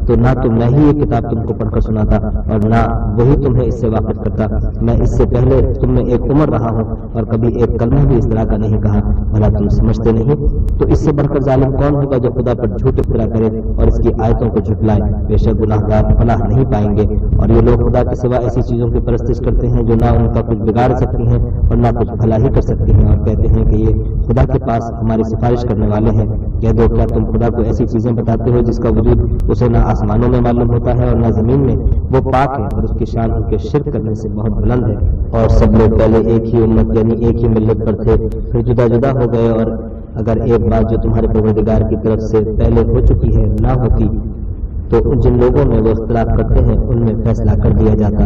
تو نہ تو میں ہی یہ کتاب تم کو پڑھ کر سناتا اور نہ وہی تمہیں اس سے واقف کرتا۔ میں اس سے پہلے تم میں ایک عمر رہا ہوں اور کبھی ایک کلمہ بھی اس طرح کا نہیں کہا، بھلا تم سمجھتے نہیں؟ تو اس سے بڑھ کر ظالم کون ہوگا جو خدا پر جھوٹ افترا کرے اور اس کی آیتوں کو جھٹلائے؟ بے شک گناہگار فلاح نہیں پائیں گے۔ اور یہ لوگ خدا کے سوا ایسی چیزوں کی پرستش کرتے ہیں جو نہ ان کا کچھ بگاڑ سکتی ہیں اور نہ کچھ بھلا ہی کر سکتی ہیں، اور کہتے ہیں کہ یہ خدا کے پاس ہماری سفارش کرنے والے ہیں۔ کہہ دو کیا تم خدا کو ایسی چیزیں بتاتے ہو جس کا وجود اسے نہ آسمانوں میں معلوم ہوتا ہے اور نہ زمین میں؟ وہ پاک ہے اور اس کی شان ان کے شرک کرنے سے بہت بلند ہے۔ اور سب لوگ پہلے ایک ہی امت یعنی ایک ہی ملت پر تھے، پھر جدا جدا ہو گئے، اور اگر ایک بات جو تمہارے پروردگار کی طرف سے پہلے ہو چکی ہے نہ ہوتی تو جن لوگوں میں وہ اختلاف کرتے ہیں ان میں فیصلہ کر دیا جاتا۔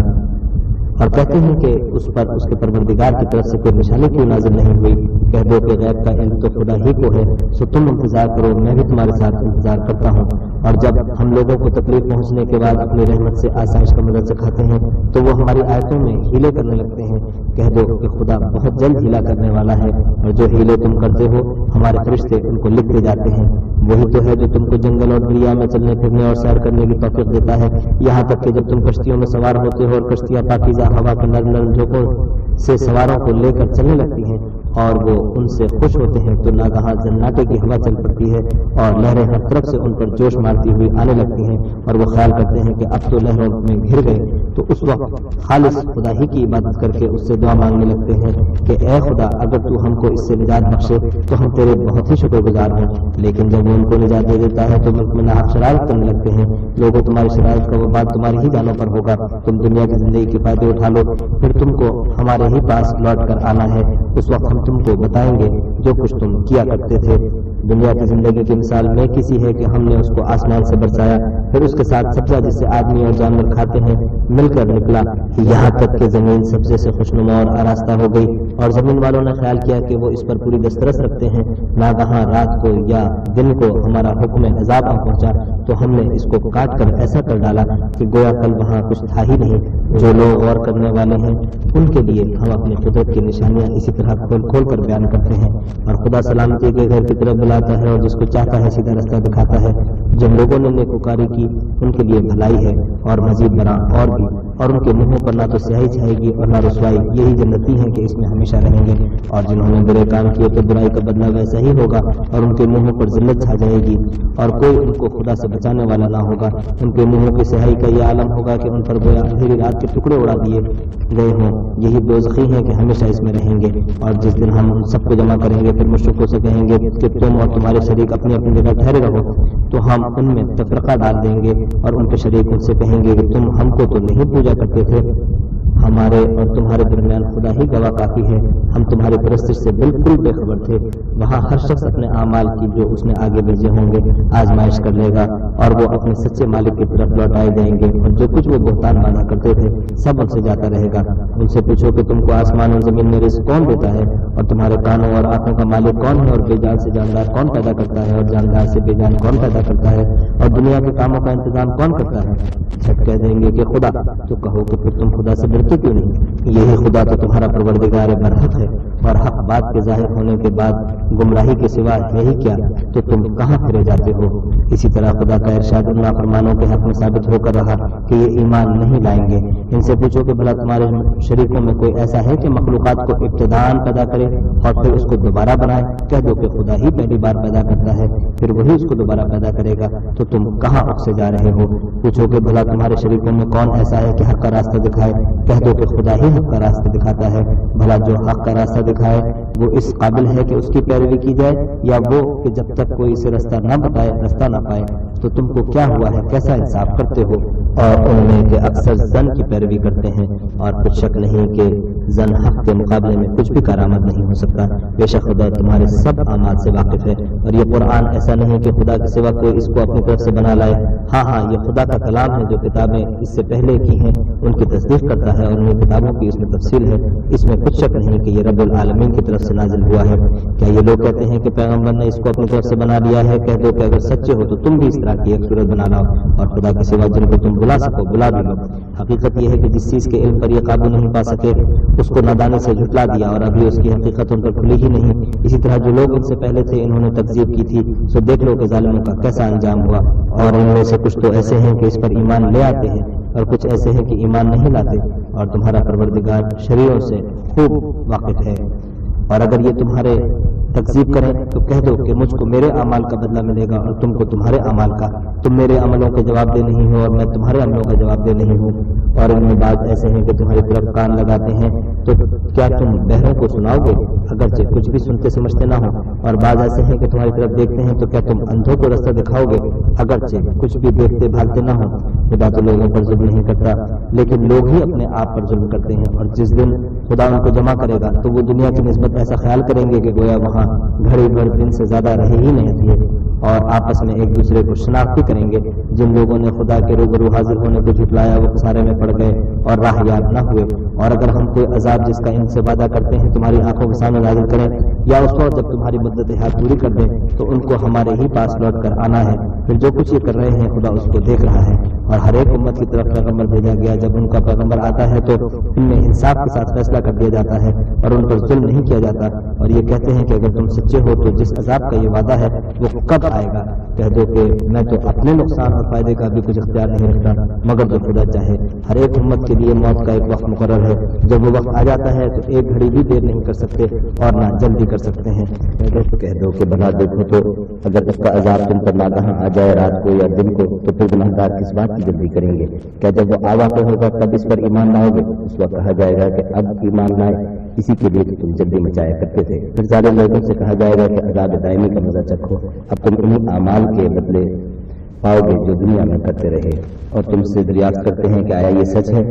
اور کہتے ہیں کہ اس پر اس کے پروردگار کی طرف سے کوئی نشانی کیوں نازل نہیں ہوئی؟ کہہ دو کہ غیب کا علم تو خدا ہی کو ہے، سو تم انتظار کرو، میں بھی تمہارے ساتھ انتظار کرتا ہوں۔ اور جب ہم لوگوں کو تکلیف پہنچنے کے بعد اپنی رحمت سے آسائش کا مدد سکھاتے ہیں تو وہ ہماری آیتوں میں ہیلے کرنے لگتے ہیں۔ کہہ دو کہ خدا بہت جلد ہیلا کرنے والا ہے، اور جو ہیلے تم کرتے ہو ہمارے فرشتے ان کو لکھتے جاتے ہیں۔ وہی تو ہے جو تم کو جنگل اور دریا میں چلنے پھرنے اور سیر کرنے کی توفیق دیتا ہے، یہاں تک کہ جب تم کشتیوں میں سوار ہوتے ہو اور کشتیاں پاکیزہ ہوا کے نرم نرم جھونکوں سے سواروں کو لے کر چلنے لگتی ہیں اور وہ ان سے خوش ہوتے ہیں تو ناگہاں زناٹے کی ہوا چل پڑتی ہے اور لہریں ہر طرف سے ان پر جوش مارتی ہوئی آنے لگتی ہیں اور وہ خیال کرتے ہیں کہ اب تو لہروں میں گھر گئے، تو اس وقت خالص خدا ہی کی عبادت کر کے اس سے دعا مانگنے لگتے ہیں کہ اے خدا اگر تو ہم کو اس سے نجات بخشے تو ہم تیرے بہت ہی شکر گزار ہیں۔ لیکن جب وہ ان کو نجات دے دیتا ہے تو ملک میں ناحق شرارت کرنے لگتے ہیں۔ لوگوں تمہاری شرارت کا وہ بات تمہاری ہی جانوں پر ہوگا، تم دنیا کی زندگی کے فائدے اٹھا لو، پھر تم کو ہمارے ہی پاس لوٹ کر آنا ہے، اس وقت ہم تم کو بتائیں گے جو کچھ تم کیا کرتے تھے۔ دنیا کی زندگی کی مثال میں کسی ہے کہ ہم نے اس کو آسمان سے برسایا، پھر اس کے ساتھ سبزہ جسے آدمی اور جانور کھاتے ہیں مل کر نکلا، یہاں تک کہ زمین سبزے سے خوشنما اور آراستہ ہو گئی، اور زمین والوں نے خیال کیا کہ وہ اس پر پوری دسترس رکھتے ہیں۔ ناگہاں رات کو یا دن کو ہمارا حکم عذاب آ پہنچا تو ہم نے اس کو کاٹ کر ایسا کر ڈالا کہ گویا کل وہاں کچھ تھا ہی نہیں۔ جو لوگ غور کرنے والے ہیں ان کے لیے ہم اپنی قدرت کی نشانیاں اسی طرح کھول کھول کر بیان کرتے ہیں، اور خدا سلامتی کے گھر کی طرف بلاتا ہے اور جس کو چاہتا ہے سیدھا رستہ دکھاتا ہے۔ جن لوگوں نے نیکوکاری کی ان کے لیے بھلائی ہے اور مزید برآں اور بھی، اور ان کے منہوں پر نہ تو سیاہی چھائے گی اور نہ رسوائی، یہی جنتی ہیں کہ اس میں ہمیشہ رہیں گے۔ اور جنہوں نے برے کام کیے تو برائی کا بدلہ ویسا ہی ہوگا، اور ان کے منہوں پر ذلت چھا جائے گی اور کوئی ان کو خدا سے بچانے والا نہ ہوگا۔ ان کے منہوں کی سیاہی کا یہ عالم ہوگا کہ ان پر گویا اندھیری رات کے ٹکڑے اڑا دیے گئے ہوں، یہی دوزخی ہیں کہ ہمیشہ اس میں رہیں گے۔ اور جس دن ہم ان سب کو جمع کریں گے پھر مشرکوں سے کہیں گے کہ تم اور تمہارے شریک اپنی اپنی جگہ ٹھہرے رہو، تو ہم ان میں تفرقہ ڈال دیں گے، اور ان کے شریک ان سے کہیں گے کہ تم ہم کو تو نہیں پوجا کرتے تھے، ہمارے اور تمہارے درمیان خدا ہی گواہ کافی ہے، ہم تمہاری پرستش سے بالکل بے خبر تھے۔ وہاں ہر شخص اپنے اعمال کی جو اس نے آگے بھیجے ہوں گے آزمائش کر لے گا، اور وہ اپنے سچے مالک کی طرف لوٹائے جائیں گے، اور جو کچھ وہ بہتان باندھا کرتے تھے سب ان سے جاتا رہے گا۔ ان سے پوچھو کہ تم کو آسمان اور زمین میں رزق کون دیتا ہے، اور تمہارے کانوں اور آنکھوں کا مالک کون ہے، اور بے جان سے جاندار کون پیدا کرتا ہے، اور جاندار سے بے جان کون پیدا کرتا ہے، اور دنیا کے کاموں کا انتظام کون کرتا ہے؟ جھٹ کہہ دیں گے کہ خدا۔ تو کہو کہ پھر تم خدا سے ڈرتے کیوں نہیں؟ یہی خدا تو تمہارا پروردگار برحق ہے، اور حق بات کے ظاہر ہونے کے بعد گمراہی کے سوا ہے ہی کیا، تو تم کہاں پھرے جاتے ہو؟ اسی طرح خدا کا ارشاد ان نافرمانوں کے حق میں ثابت ہو کر رہا کہ یہ ایمان نہیں لائیں گے۔ ان سے پوچھو کہ بھلا تمہارے شریکوں میں کوئی ایسا ہے کہ مخلوقات کو ابتداءً پیدا کرے اور پھر اس کو دوبارہ بنائے؟ کہہ دو کہ خدا ہی پہلی بار پیدا کرتا ہے پھر وہی اس کو دوبارہ پیدا کرے گا، تو تم کہاں اکسے جا رہے ہو؟ پوچھو کہ بھلا تمہارے شریکوں میں کون ایسا ہے کہ حق کا راستہ دکھائے؟ کہہ دو کہ خدا ہی حق کا راستہ دکھاتا ہے۔ بھلا جو حق کا راستہ دکھائے وہ اس قابل ہے کہ اس کی پیروی کی جائے، یا وہ کہ جب تک کوئی اسے راستہ نہ بتائے راستہ نہ پائے؟ تو تم کو کیا ہوا ہے، کیسا انصاف کرتے ہو؟ اور ان میں کہ اکثر زن کی پیروی کرتے ہیں، اور کچھ شک نہیں کہ زن حق کے مقابلے میں کچھ بھی کارآمد نہیں ہو سکتا۔ بے شک خدا تمہارے سب اعمال سے واقف ہے، اور یہ قرآن ایسا نہیں کہ خدا کے سوا کوئی اس کو اپنی طرف سے بنا لائے۔ ہاں یہ خدا کا کلام ہے جو کتابیں اس سے پہلے کی ہیں ان کی تصدیق کرتا ہے، اور ان کتابوں کی اس میں تفصیل ہے۔ اس میں کچھ شک نہیں کہ یہ رب العالمین کی طرف سے نازل ہوا ہے۔ کیا یہ لوگ کہتے ہیں کہ پیغمبر نے اس کو اپنی طرف سے بنا لیا ہے؟ کہہ دو کہ اگر سچے ہو تو تم بھی اس طرح کی ایک صورت بنا لاؤ، اور خدا کے سوا جن کو تم بلا سکو بلا بھی لو۔ حقیقت یہ ہے کہ جس چیز کے علم پر یہ قابو نہیں پا سکے اس کو نادانی سے جھٹلا دیا، اور ابھی اس کی حقیقت ان پر کھلی ہی نہیں۔ اسی طرح جو لوگ ان سے پہلے تھے انہوں نے تکذیب کی تھی، سو دیکھ لو کہ ظالموں کا کیسا انجام ہوا۔ اور ان میں سے کچھ تو ایسے ہیں کہ اس پر ایمان لے آتے ہیں، اور کچھ ایسے ہیں کہ ایمان نہیں لاتے، اور تمہارا پروردگار شریعوں سے خوب واقف ہے۔ اور اگر یہ تمہارے تکذیب کریں تو کہہ دو کہ مجھ کو میرے اعمال کا بدلہ ملے گا اور تم کو تمہارے اعمال کا، تم میرے عملوں کے جواب دہ نہیں ہو اور میں تمہارے عملوں کا جواب دہ نہیں ہوں۔ اور ان میں بعض ایسے ہیں کہ تمہاری طرف کان لگاتے ہیں تو کیا تم بہروں کو سناؤ گے اگرچہ کچھ بھی سنتے سمجھتے نہ ہو؟ اور بعض ایسے ہیں کہ تمہاری طرف دیکھتے ہیں تو کیا تم اندھوں کو راستہ دکھاؤ گے اگرچہ کچھ بھی دیکھتے بھالتے نہ ہو؟ خدا تو لوگوں پر ظلم نہیں کرتا لیکن لوگ ہی اپنے آپ پر ظلم کرتے ہیں۔ اور جس دن خدا ان کو جمع کرے گا تو وہ دنیا کی نسبت ایسا خیال کریں گے کہ گویا وہاں گھڑی بھر دن سے زیادہ رہے ہی نہیں تھے، اور آپس میں ایک دوسرے کو شناخت کریں گے۔ جن لوگوں نے خدا کے روبرو حاضر ہونے کو جھٹلایا وہ خسارے میں پڑ گئے اور راہ یاب نہ ہوئے۔ اور اگر ہم کوئی عذاب جس کا ان سے وعدہ کرتے ہیں تمہاری آنکھوں کے سامنے نازل کریں، یا اس وقت جب تمہاری مدت حیات پوری کر دیں، تو ان کو ہمارے ہی پاس لوٹ کر آنا ہے، پھر جو کچھ یہ کر رہے ہیں خدا اس کو دیکھ رہا ہے۔ اور ہر ایک امت کی طرف پیغمبر بھیجا گیا. جب ان کا پیغمبر آتا ہے تو ان میں انصاف کے ساتھ فیصلہ کر دیا جاتا ہے اور ان پر ظلم نہیں کیا جاتا. اور یہ کہتے ہیں کہ اگر تم سچے ہو تو جس عذاب کا یہ وعدہ ہے وہ کب آئے گا؟ کہہ دو کہ میں تو اپنے نقصان اور فائدے کا بھی کچھ اختیار نہیں رکھتا مگر جو خدا چاہے. ہر ایک امت کے لیے موت کا ایک وقت مقرر ہے. جب وہ وقت آ جاتا ہے تو ایک گھڑی بھی دیر نہیں کر سکتے اور نہ جلدی کر سکتے ہیں. کہہ دو کہ بھلا دیکھو تو اگر اس کا عذاب تم پر ناگہاں آ جائے رات کو یا دن کو تو پھر گناہگار کس بات کی جلدی کریں گے؟ کیا جب وہ آ واقع ہوگا تب اس پر ایمان لاؤ گے؟ اس وقت کہا جائے گا کہ اب ایمان لائے اسی کے لیے کہ تم جلدی مچایا کرتے تھے. پھر ظالم لوگوں سے کہا جائے گا کہ عذاب دائمی کا مزہ چکھو. اب تم انہیں اعمال کے بدلے پاؤ گے جو دنیا میں کرتے رہے. اور تم سے دریافت کرتے ہیں کہ آیا یہ سچ ہے؟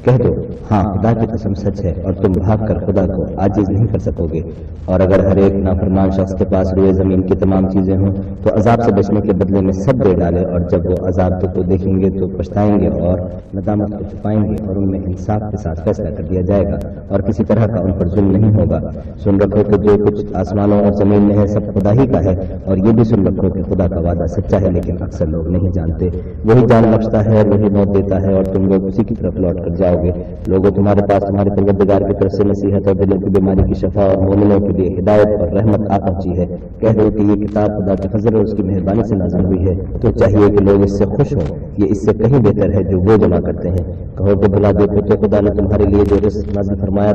کہہ دو ہاں خدا کی قسم سچ ہے اور تم بھاگ کر خدا کو عاجز نہیں کر سکو گے. اور اگر ہر ایک نافرمان شخص کے پاس روئے زمین کی تمام چیزیں ہوں تو عذاب سے بچنے کے بدلے میں سب دے ڈالے. اور جب وہ عذاب کو دیکھیں گے تو پچھتائیں گے اور ندامت کو چھپائیں گے اور ان میں انصاف کے ساتھ فیصلہ کر دیا جائے گا اور کسی طرح کا ان پر ظلم نہیں ہوگا. سن رکھو کہ جو کچھ آسمانوں اور زمین میں ہے سب خدا ہی کا ہے. اور یہ بھی سن رکھو کہ خدا کا وعدہ سچا ہے لیکن اکثر لوگ نہیں جانتے. وہی جان بخشتا ہے وہی موت دیتا ہے اور تم لوگ اسی کی طرف لوٹ کر جاؤ گے. لوگوں تمہارے پاس تمہارے پروردگار کی طرف سے نصیحت اور دلوں کی بیماری کی شفا اور مومنوں کے لیے ہدایت اور رحمت آ پہنچی ہے. کہہ دو کہ یہ کتاب خدا کے فضل اور اس کی مہربانی سے نازل ہوئی ہے تو چاہیے کہ لوگ اس سے خوش ہوں. یہ اس سے کہیں بہتر ہے جو وہ جمع کرتے ہیں. کہو کہ بھلا دیکھو تو خدا نے تمہارے لیے جو رزق نازل فرمایا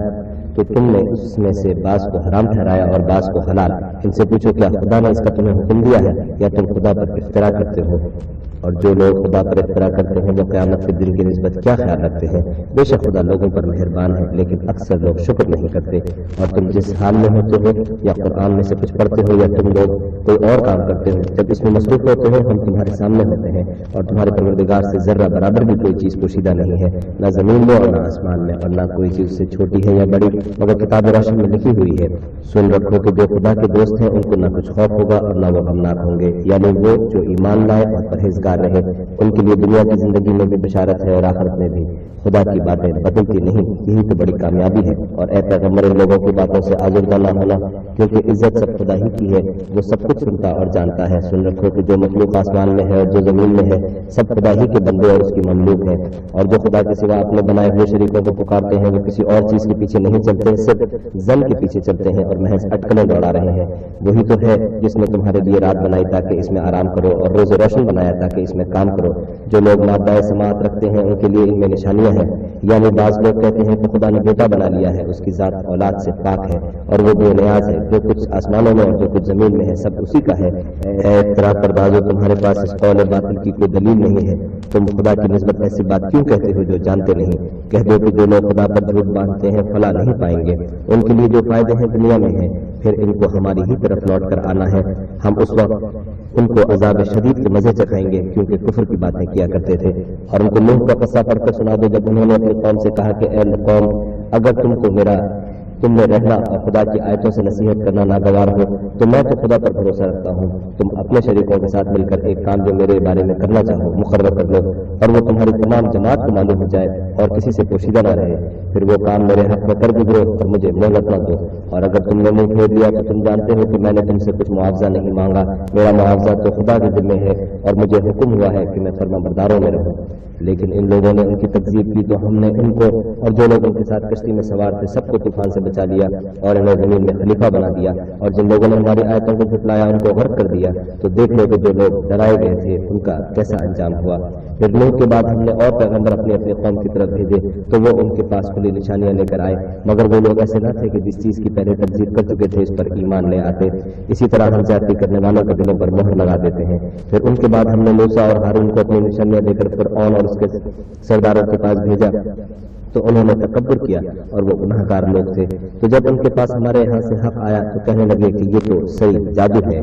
تو تم نے اس میں سے بعض کو حرام ٹھہرایا اور بعض کو حلال. ان سے پوچھو کیا خدا نے اس کا تمہیں حکم دیا ہے یا تم خدا پر افترا کرتے ہو؟ اور جو لوگ خدا پر افترا کرتے ہیں وہ قیامت کے دن کی نسبت کیا خیال رکھتے ہیں؟ بے شک خدا لوگوں پر مہربان ہے لیکن اکثر لوگ شکر نہیں کرتے. اور تم جس حال میں ہوتے ہو یا قرآن میں سے کچھ پڑھتے ہو یا تم لوگ کوئی اور کام کرتے ہو جب اس میں مصروف ہوتے ہو ہم تمہارے سامنے ہوتے ہیں اور تمہارے پروردگار سے ذرہ برابر بھی کوئی چیز پوشیدہ نہیں ہے نہ زمین میں اور نہ آسمان میں اور نہ کوئی چیز سے چھوٹی ہے یا بڑی مگر کتاب روشن میں لکھی ہوئی ہے. سن رکھو کہ جو خدا کے دوست ہیں ان کو نہ کچھ خوف ہوگا اور نہ وہ غمناک ہوں گے. یعنی وہ جو ایمان لائے اور پرہیزگار رہے ان کے لیے دنیا کی زندگی میں بھی بشارت ہے اور آخرت میں بھی. خدا کی باتیں بدلتی نہیں یہی تو بڑی کامیابی ہے. اور اے پیغمبر ان لوگوں کی باتوں سے آزردہ نہ ہونا کیونکہ عزت سب خدا ہی کی ہے. وہ سب کچھ سنتا اور جانتا ہے. سن رکھو کہ جو مخلوق آسمان میں ہے اور جو زمین میں ہے سب خدا ہی کے بندے اور اس کی مملوک ہیں. اور جو خدا کے سوا اپنے بنائے ہوئے شریکوں کو پکارتے ہیں وہ کسی اور چیز کے پیچھے نہیں چلتے صرف زن کے پیچھے چلتے ہیں اور محض اٹکلیں دوڑا رہے ہیں. وہی تو ہے جس نے تمہارے لیے رات بنائی تاکہ اس میں آرام کرو اور روز روشن بنایا تاکہ اس میں کام کرو. جو لوگ مادہ سماعت رکھتے ہیں ان کے لیے ان میں نشانیاں ہیں. یعنی بعض لوگ کہتے ہیں کہ خدا نے بیٹا بنا لیا ہے. اس کی ذات اولاد سے پاک ہے اور وہ بے نیاز ہے. جو کچھ آسمانوں میں اور جو کچھ زمین میں ہے سب اسی کا ہے. اے اختراع پردازو تمہارے پاس اس قول باطل کی کوئی دلیل نہیں ہے. تم خدا کی نسبت ایسی بات کیوں کہتے ہو جو جانتے نہیں؟ کہہ دو کہ جو لوگ خدا پر جھوٹ باندھتے ہیں فلاح نہیں پائیں گے. ان کے لیے جو فائدے ہیں دنیا میں ہیں پھر ان کو ہماری ہی طرف لوٹ کر آنا ہے. ہم اس وقت ان کو عذاب شدید کے مزے چکھائیں گے کیونکہ کفر کی باتیں کیا کرتے تھے. اور ان کو نوح کا قصہ پڑھ کر سنا دو جب انہوں نے اپنی قوم سے کہا کہ اے قوم اگر تم میں رہنا اور خدا کی آیتوں سے نصیحت کرنا ناگوار ہو تو میں تو خدا پر بھروسہ رکھتا ہوں. تم اپنے شریکوں کے ساتھ مل کر ایک کام جو میرے بارے میں کرنا چاہو مقرر کر لو اور وہ تمہاری تمام جماعت کو معلوم ہو جائے اور کسی سے پوشیدہ نہ رہے. پھر وہ کام میرے حق میں کر گزرو اور مجھے مہلت نہ دو. اور اگر تم نے منہ پھیر دیا تو تم جانتے ہو کہ میں نے تم سے کچھ معاوضہ نہیں مانگا. میرا معاوضہ تو خدا کے ذمہ ہے اور مجھے حکم ہوا ہے کہ میں فرما برداروں میں رہوں. لیکن ان لوگوں نے ان کی تکذیب کی تو ہم نے ان کو اور جو لوگ ان کے ساتھ کشتی میں سوار تھے سب کو طوفان سے بچا لیا اور انہیں زمین میں خلیفہ بنا دیا. اور جن لوگوں نے ہماری آیتوں کو جھٹلایا ان کو غرق کر دیا. تو دیکھ لو کہ جو لوگ ڈرائے گئے تھے ان کا کیسا انجام ہوا. پھر نوح کے بعد ہم نے اور پیغمبر اپنے اپنے قوم کی طرف بھیجے تو وہ ان کے پاس کھلی نشانیاں لے کر آئے مگر وہ لوگ ایسے نہ تھے کہ جس چیز کی پہلے تکذیب کر چکے تھے اس پر ایمان لے آتے. اسی طرح ہم زیادتی کرنے والوں کے دلوں پر مہر لگا دیتے ہیں. پھر ان کے بعد ہم نے موسیٰ اور ہارون کو اپنی نشانیاں دے کر فرعون اور اس کے سرداروں کے پاس بھیجا تو انہوں نے تکبر کیا اور وہ گناہ گار لوگ تھے. تو جب ان کے پاس ہمارے یہاں سے حق آیا تو کہنے لگے کہ یہ تو صحیح جادو ہے.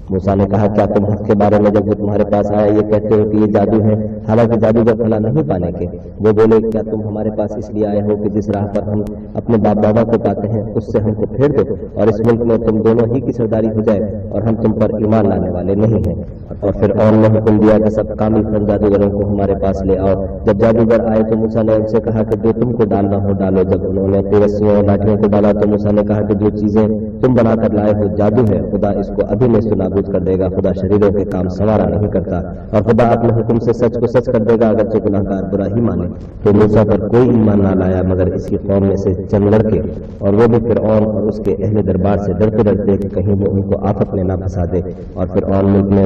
موسیٰ نے کہا کیا تم حق کے بارے میں جب وہ تمہارے پاس آیا یہ کہتے ہو کہ یہ جادو ہے حالانکہ جادوگر بھلا نہیں پانے کے؟ وہ بولے کیا تم ہمارے پاس اس لیے آئے ہو کہ جس راہ پر ہم اپنے باپ دادا کو پاتے ہیں اس سے ہم کو پھیر دو اور اس ملک میں تم دونوں ہی کی سرداری ہو جائے اور ہم تم پر ایمان لانے والے نہیں ہیں. اور پھر اور نے حکم دیا کہ سب کامل فن جادوگروں کو ہمارے پاس لے آؤ. جب جادوگر آئے تو موسیٰ نے ان سے کہا کہ جو تم کو ڈالنا ہو ڈالو. جب انہوں نے اپنی رسیوں اور لاٹھیوں کو ڈالا تو موسیٰ نے کہا کہ جو چیزیں تم بنا کر لائے ہو جادو ہے. خدا اس کو ابھی نہیں سنا نابود کر دے گا. خدا شریروں کے کام سنوارا نہیں کرتا اور خدا اپنے حکم سے سچ کو سچ کر دے گا اگرچہ گناہگار برا ہی مانے. تو موسیٰ پر کوئی ایمان نہ لایا مگر اس کی قوم میں سے چند لڑکے, اور وہ بھی فرعون اور اس کے اہل دربار سے ڈرتے ڈرتے کہ کہیں وہ ان کو آفت میں نہ پھنسا دے. اور فرعون ملک میں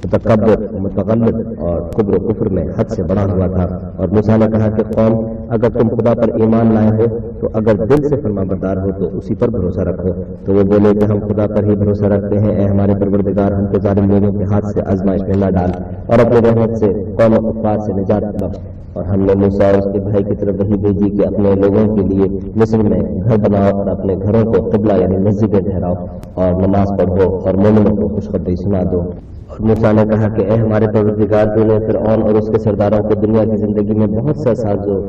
متکبر متغلب اور کبر و کفر میں حد سے بڑا ہوا تھا. اور موسیٰ نے کہا کہ قوم, اگر تم خدا پر ایمان لائے ہو تو اگر دل سے فرما بردار ہو تو اسی پر بھروسہ رکھو. تو وہ بولے کہ ہم خدا پر ہی بھروسہ رکھتے ہیں. اے ہمارے پروردگار, ہم کو ظالم لوگوں کے ہاتھ سے آزمائش میں نہ ڈال اور اپنے رحمت سے قوم و کفار سے نجات بخش. اور ہم نے موسیٰ اور اس کے بھائی کی طرف وحی بھیجی کہ اپنے لوگوں کے لیے مصر میں گھر بناؤ اور اپنے گھروں کو قبلہ یعنی مسجدیں ٹھہراؤ اور نماز پڑھو اور مومنوں کو خوشخبری سنا دو. اور موسیٰ نے کہا کہ اے ہمارے پروردگار, تو نے فرعون اور اس کے سرداروں کو دنیا کی زندگی میں بہت سا ساز و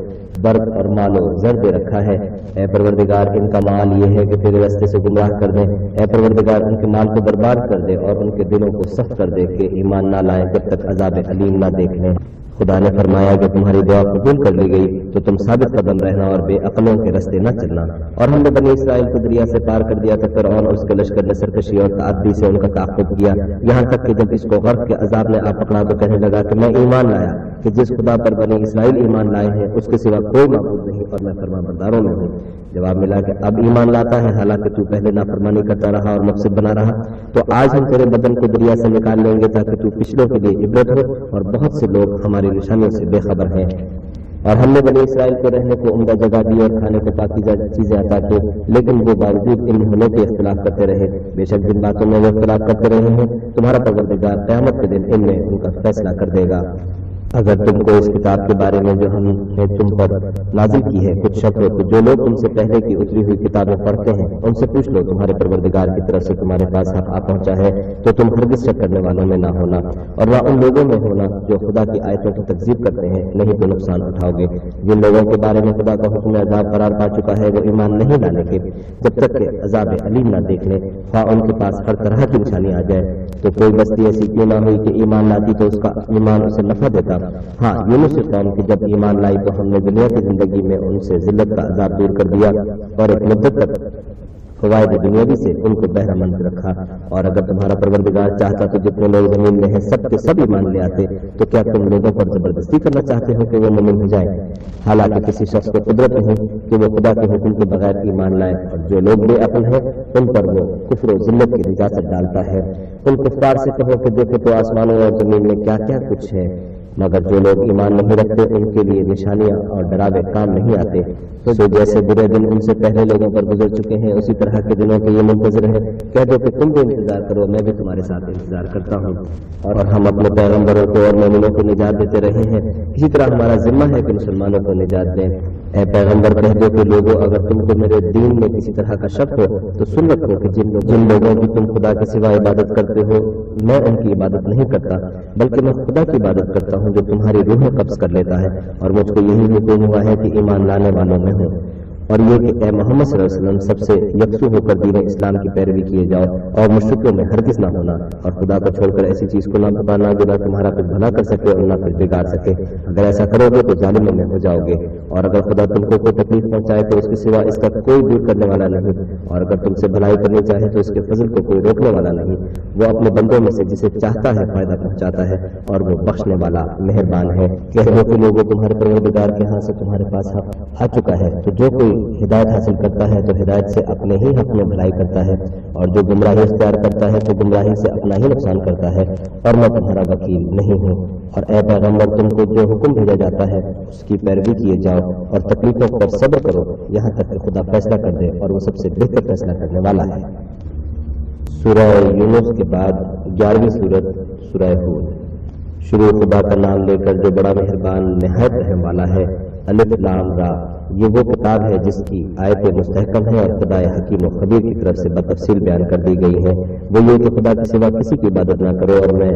برق اور مال و زر دے رکھا ہے. اے پروردگار, ان کا مال یہ ہے کہ تیرے راستے سے گمراہ کر دیں. اے پروردگار, ان کے مال کو برباد کر دے اور ان کے دلوں کو سخت کر دے کہ ایمان نہ لائیں جب تک عذاب علیم نہ دیکھ لیں. خدا نے فرمایا کہ تمہاری دعا قبول کر لی گئی تو تم ثابت قدم رہنا اور بے عقلوں کے رستے نہ چلنا. اور ہم نے بنی اسرائیل کو دریا سے پار کر دیا تو فرعون اور اس کے لشکر نے سرکشی اور تعدی سے ان کا تعاقب کیا, یہاں تک کہ جب اس کو غرق کے عذاب نے آ پکڑا تو کہنے لگا کہ میں ایمان لایا کہ جس خدا پر بنی اسرائیل ایمان لائے ہیں اس کے سوا کوئی معبود نہیں اور میں فرما برداروں میں ہوں. جواب ملا کہ اب ایمان لاتا ہے حالانکہ تو پہلے نافرمانی کرتا رہا اور مقصد بنا رہا. تو آج ہم تیرے بدن کو دریا سے نکال لیں گے تاکہ تو پچھلوں کے لیے عبرت ہو, اور بہت سے لوگ ہماری نشانیوں سے بے خبر ہیں. اور ہم نے بنی اسرائیل کو رہنے کو عمدہ جگہ دی اور کھانے کو پاکیزہ چیزیں عطا کی, لیکن وہ باوجود ان ہونے کے اختلاف کرتے رہے. بے شک جن باتوں میں وہ اختلاف کرتے رہے ہیں تمہارا پروردگار قیامت کے دن ان میں ان کا فیصلہ کر دے گا. اگر تم کو اس کتاب کے بارے میں جو ہم نے تم پر نازل کی ہے کچھ شک ہو تو جو لوگ تم سے پہلے کی اتری ہوئی کتابیں پڑھتے ہیں ان سے پوچھ لو, تمہارے پروردگار کی طرف سے تمہارے پاس حق آ پہنچا ہے تو تم ہرگز شک کرنے والوں میں نہ ہونا اور نہ ان لوگوں میں ہونا جو خدا کی آیتوں کی تکذیب کرتے ہیں, نہیں تو نقصان اٹھاؤ گے. جن لوگوں کے بارے میں خدا کا حکم عذاب قرار پا چکا ہے وہ ایمان نہیں لانے کے جب تک کہ عذاب علیم نہ دیکھ لیں, خواہ ان کے پاس ہر طرح کی نشانی آ جائے. تو کوئی بستی ایسی کیوں نہ ہوئی کہ ایمان لاتی تو اس کا ایمان اسے نفع دیتا. ہاں, یونس قوم کی جب ایمان لائی تو ہم نے دنیا کی زندگی میں ان سے ذلت کا عذاب دور کر دیا اور ایک مدت تک فوائد دنیاوی سے ان کو بہرہ مند رکھا. اور اگر تمہارا پروردگار چاہتا تو جتنے لوگ زمین میں ہیں سب کے سب ایمان لے آتے. تو کیا تم لوگوں پر زبردستی کرنا چاہتے ہو کہ وہ مومن ہو جائیں؟ حالانکہ کسی شخص کو قدرت نہیں کہ وہ خدا کے حکم کے بغیر ایمان لائے, اور جو لوگ بے عقل ہیں ان پر وہ کفر و ذلت کی نجاست ڈالتا ہے. ان کفار سے کہو کہ دیکھو تو آسمانوں اور زمین میں کیا کیا کچھ ہے, مگر جو لوگ ایمان نہیں رکھتے ان کے لیے نشانیاں اور ڈراوے کام نہیں آتے. تو جیسے برے دن ان سے پہلے لوگوں پر گزر چکے ہیں اسی طرح کے دنوں کے یہ منتظر ہے. کہہ دو کہ تم بھی انتظار کرو, میں بھی تمہارے ساتھ انتظار کرتا ہوں. اور ہم اپنے پیغمبروں کو اور مومنوں کو نجات دیتے رہے ہیں, اسی طرح ہمارا ذمہ ہے کہ مسلمانوں کو نجات دیں. اے پیغمبر کہہ دو کہ لوگوں, اگر تم کو میرے دین میں کسی طرح کا شک ہو تو سن رکھو کہ جن لوگوں کی تم خدا کے سوا عبادت کرتے ہو میں ان کی عبادت نہیں کرتا, بلکہ میں خدا کی عبادت کرتا ہوں جو تمہاری روحیں قبض کر لیتا ہے. اور مجھ کو یہی حکم ہوا ہے کہ ایمان لانے والوں میں ہوں, اور یہ کہ اے محمد صلی اللہ علیہ وسلم سب سے یکسو ہو کر دین اسلام کی پیروی کیے جاؤ اور مشرکوں میں ہرگز نہ ہونا, اور خدا کو چھوڑ کر ایسی چیز کو نہ پکانا جو نہ تمہارا کچھ بھلا کر سکے اور نہ کچھ بگاڑ سکے. اگر ایسا کرو گے تو ظالموں میں ہو جاؤ گے. اور اگر خدا تم کو کوئی تکلیف پہنچائے تو اس کے سوا اس کا کوئی دور کرنے والا نہیں, اور اگر تم سے بھلائی کرنی چاہے تو اس کے فضل کو کوئی روکنے والا نہیں. وہ اپنے بندوں میں سے جسے چاہتا ہے فائدہ پہنچاتا ہے اور وہ بخشنے والا مہربان ہے. کہہ دو کہ لوگوں تمہارے پروردگار کے ہاں سے تمہارے پاس حق آ چکا ہے, تو جو کوئی ہدایت حاصل کرتا ہے تو ہدایت سے اپنے ہی حق میں بھلائی کرتا ہے, اور جو گمراہی اختیار کرتا ہے تو گمراہی سے اپنا ہی نقصان کرتا ہے, اور میں تمہارا وکیل نہیں ہوں. اور اے پیغمبر تم کو جو حکم بھیجا جاتا ہے اس کی پیروی کیے جاؤ اور تکلیفوں پر صبر کرو یہاں تک کہ خدا فیصلہ کر دے, اور وہ سب سے بہتر فیصلہ کرنے والا ہے. سورہ یونس کے بعد 11ویں سورت سورہ ہود. شروع خدا کا نام لے کر جو بڑا مہربان نہایت رحم والا ہے. الف لام را, یہ وہ کتاب ہے جس کی آیتیں مستحکم ہیں اور خدا حکیم و خبیر کی طرف سے بتفصیل بیان کر دی گئی ہیں. وہ یہ کہ خدا کے سوا کسی کی عبادت نہ کرو, اور میں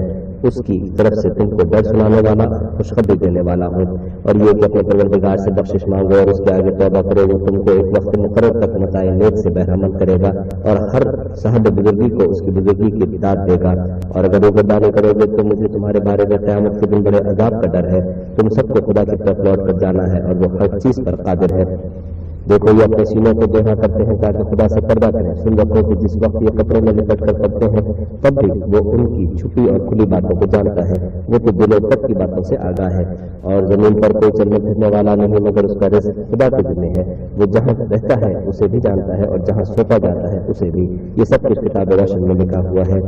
اس کی طرف سے تم کو ڈر سنانے والا خوشخبری دینے والا ہوں. اور یہ کہ اپنے پروردگار سے بخشش مانگو اور اس کے آگے توبہ کرو, وہ تم کو ایک وقت مقرر تک متاع نیک سے بہرہ مند کرے گا اور ہر صاحب بزرگی کو اس کی بزرگی کی داد دے گا. اور اگر روگردانی کرو گے تو مجھے تمہارے بارے میں قیامت کے دن بڑے عذاب کا ڈر ہے. تم سب کو خدا کی طرف لوٹ کر جانا ہے اور وہ ہر چیز پر قادر ہے. دیکھو یہ اپنے سینوں کو دوہرا کرتے ہیں تاکہ خدا سے پردہ کریں. سن رکھو کہ جس وقت یہ کپڑوں میں لپٹ کر پڑتے ہیں تب بھی وہ ان کی چھپی اور کھلی باتوں کو جانتا ہے. وہ تو دل و تب کی باتوں سے آگاہ ہے. اور زمین پر کوئی چلنے پھرنے والا نہیں مگر اس کا رزق خدا کے ذمہ ہے. وہ جہاں رہتا ہے اسے بھی جانتا ہے اور جہاں سونپا جاتا ہے اسے بھی. یہ سب کچھ کتاب روشن میں لکھا ہوا ہے.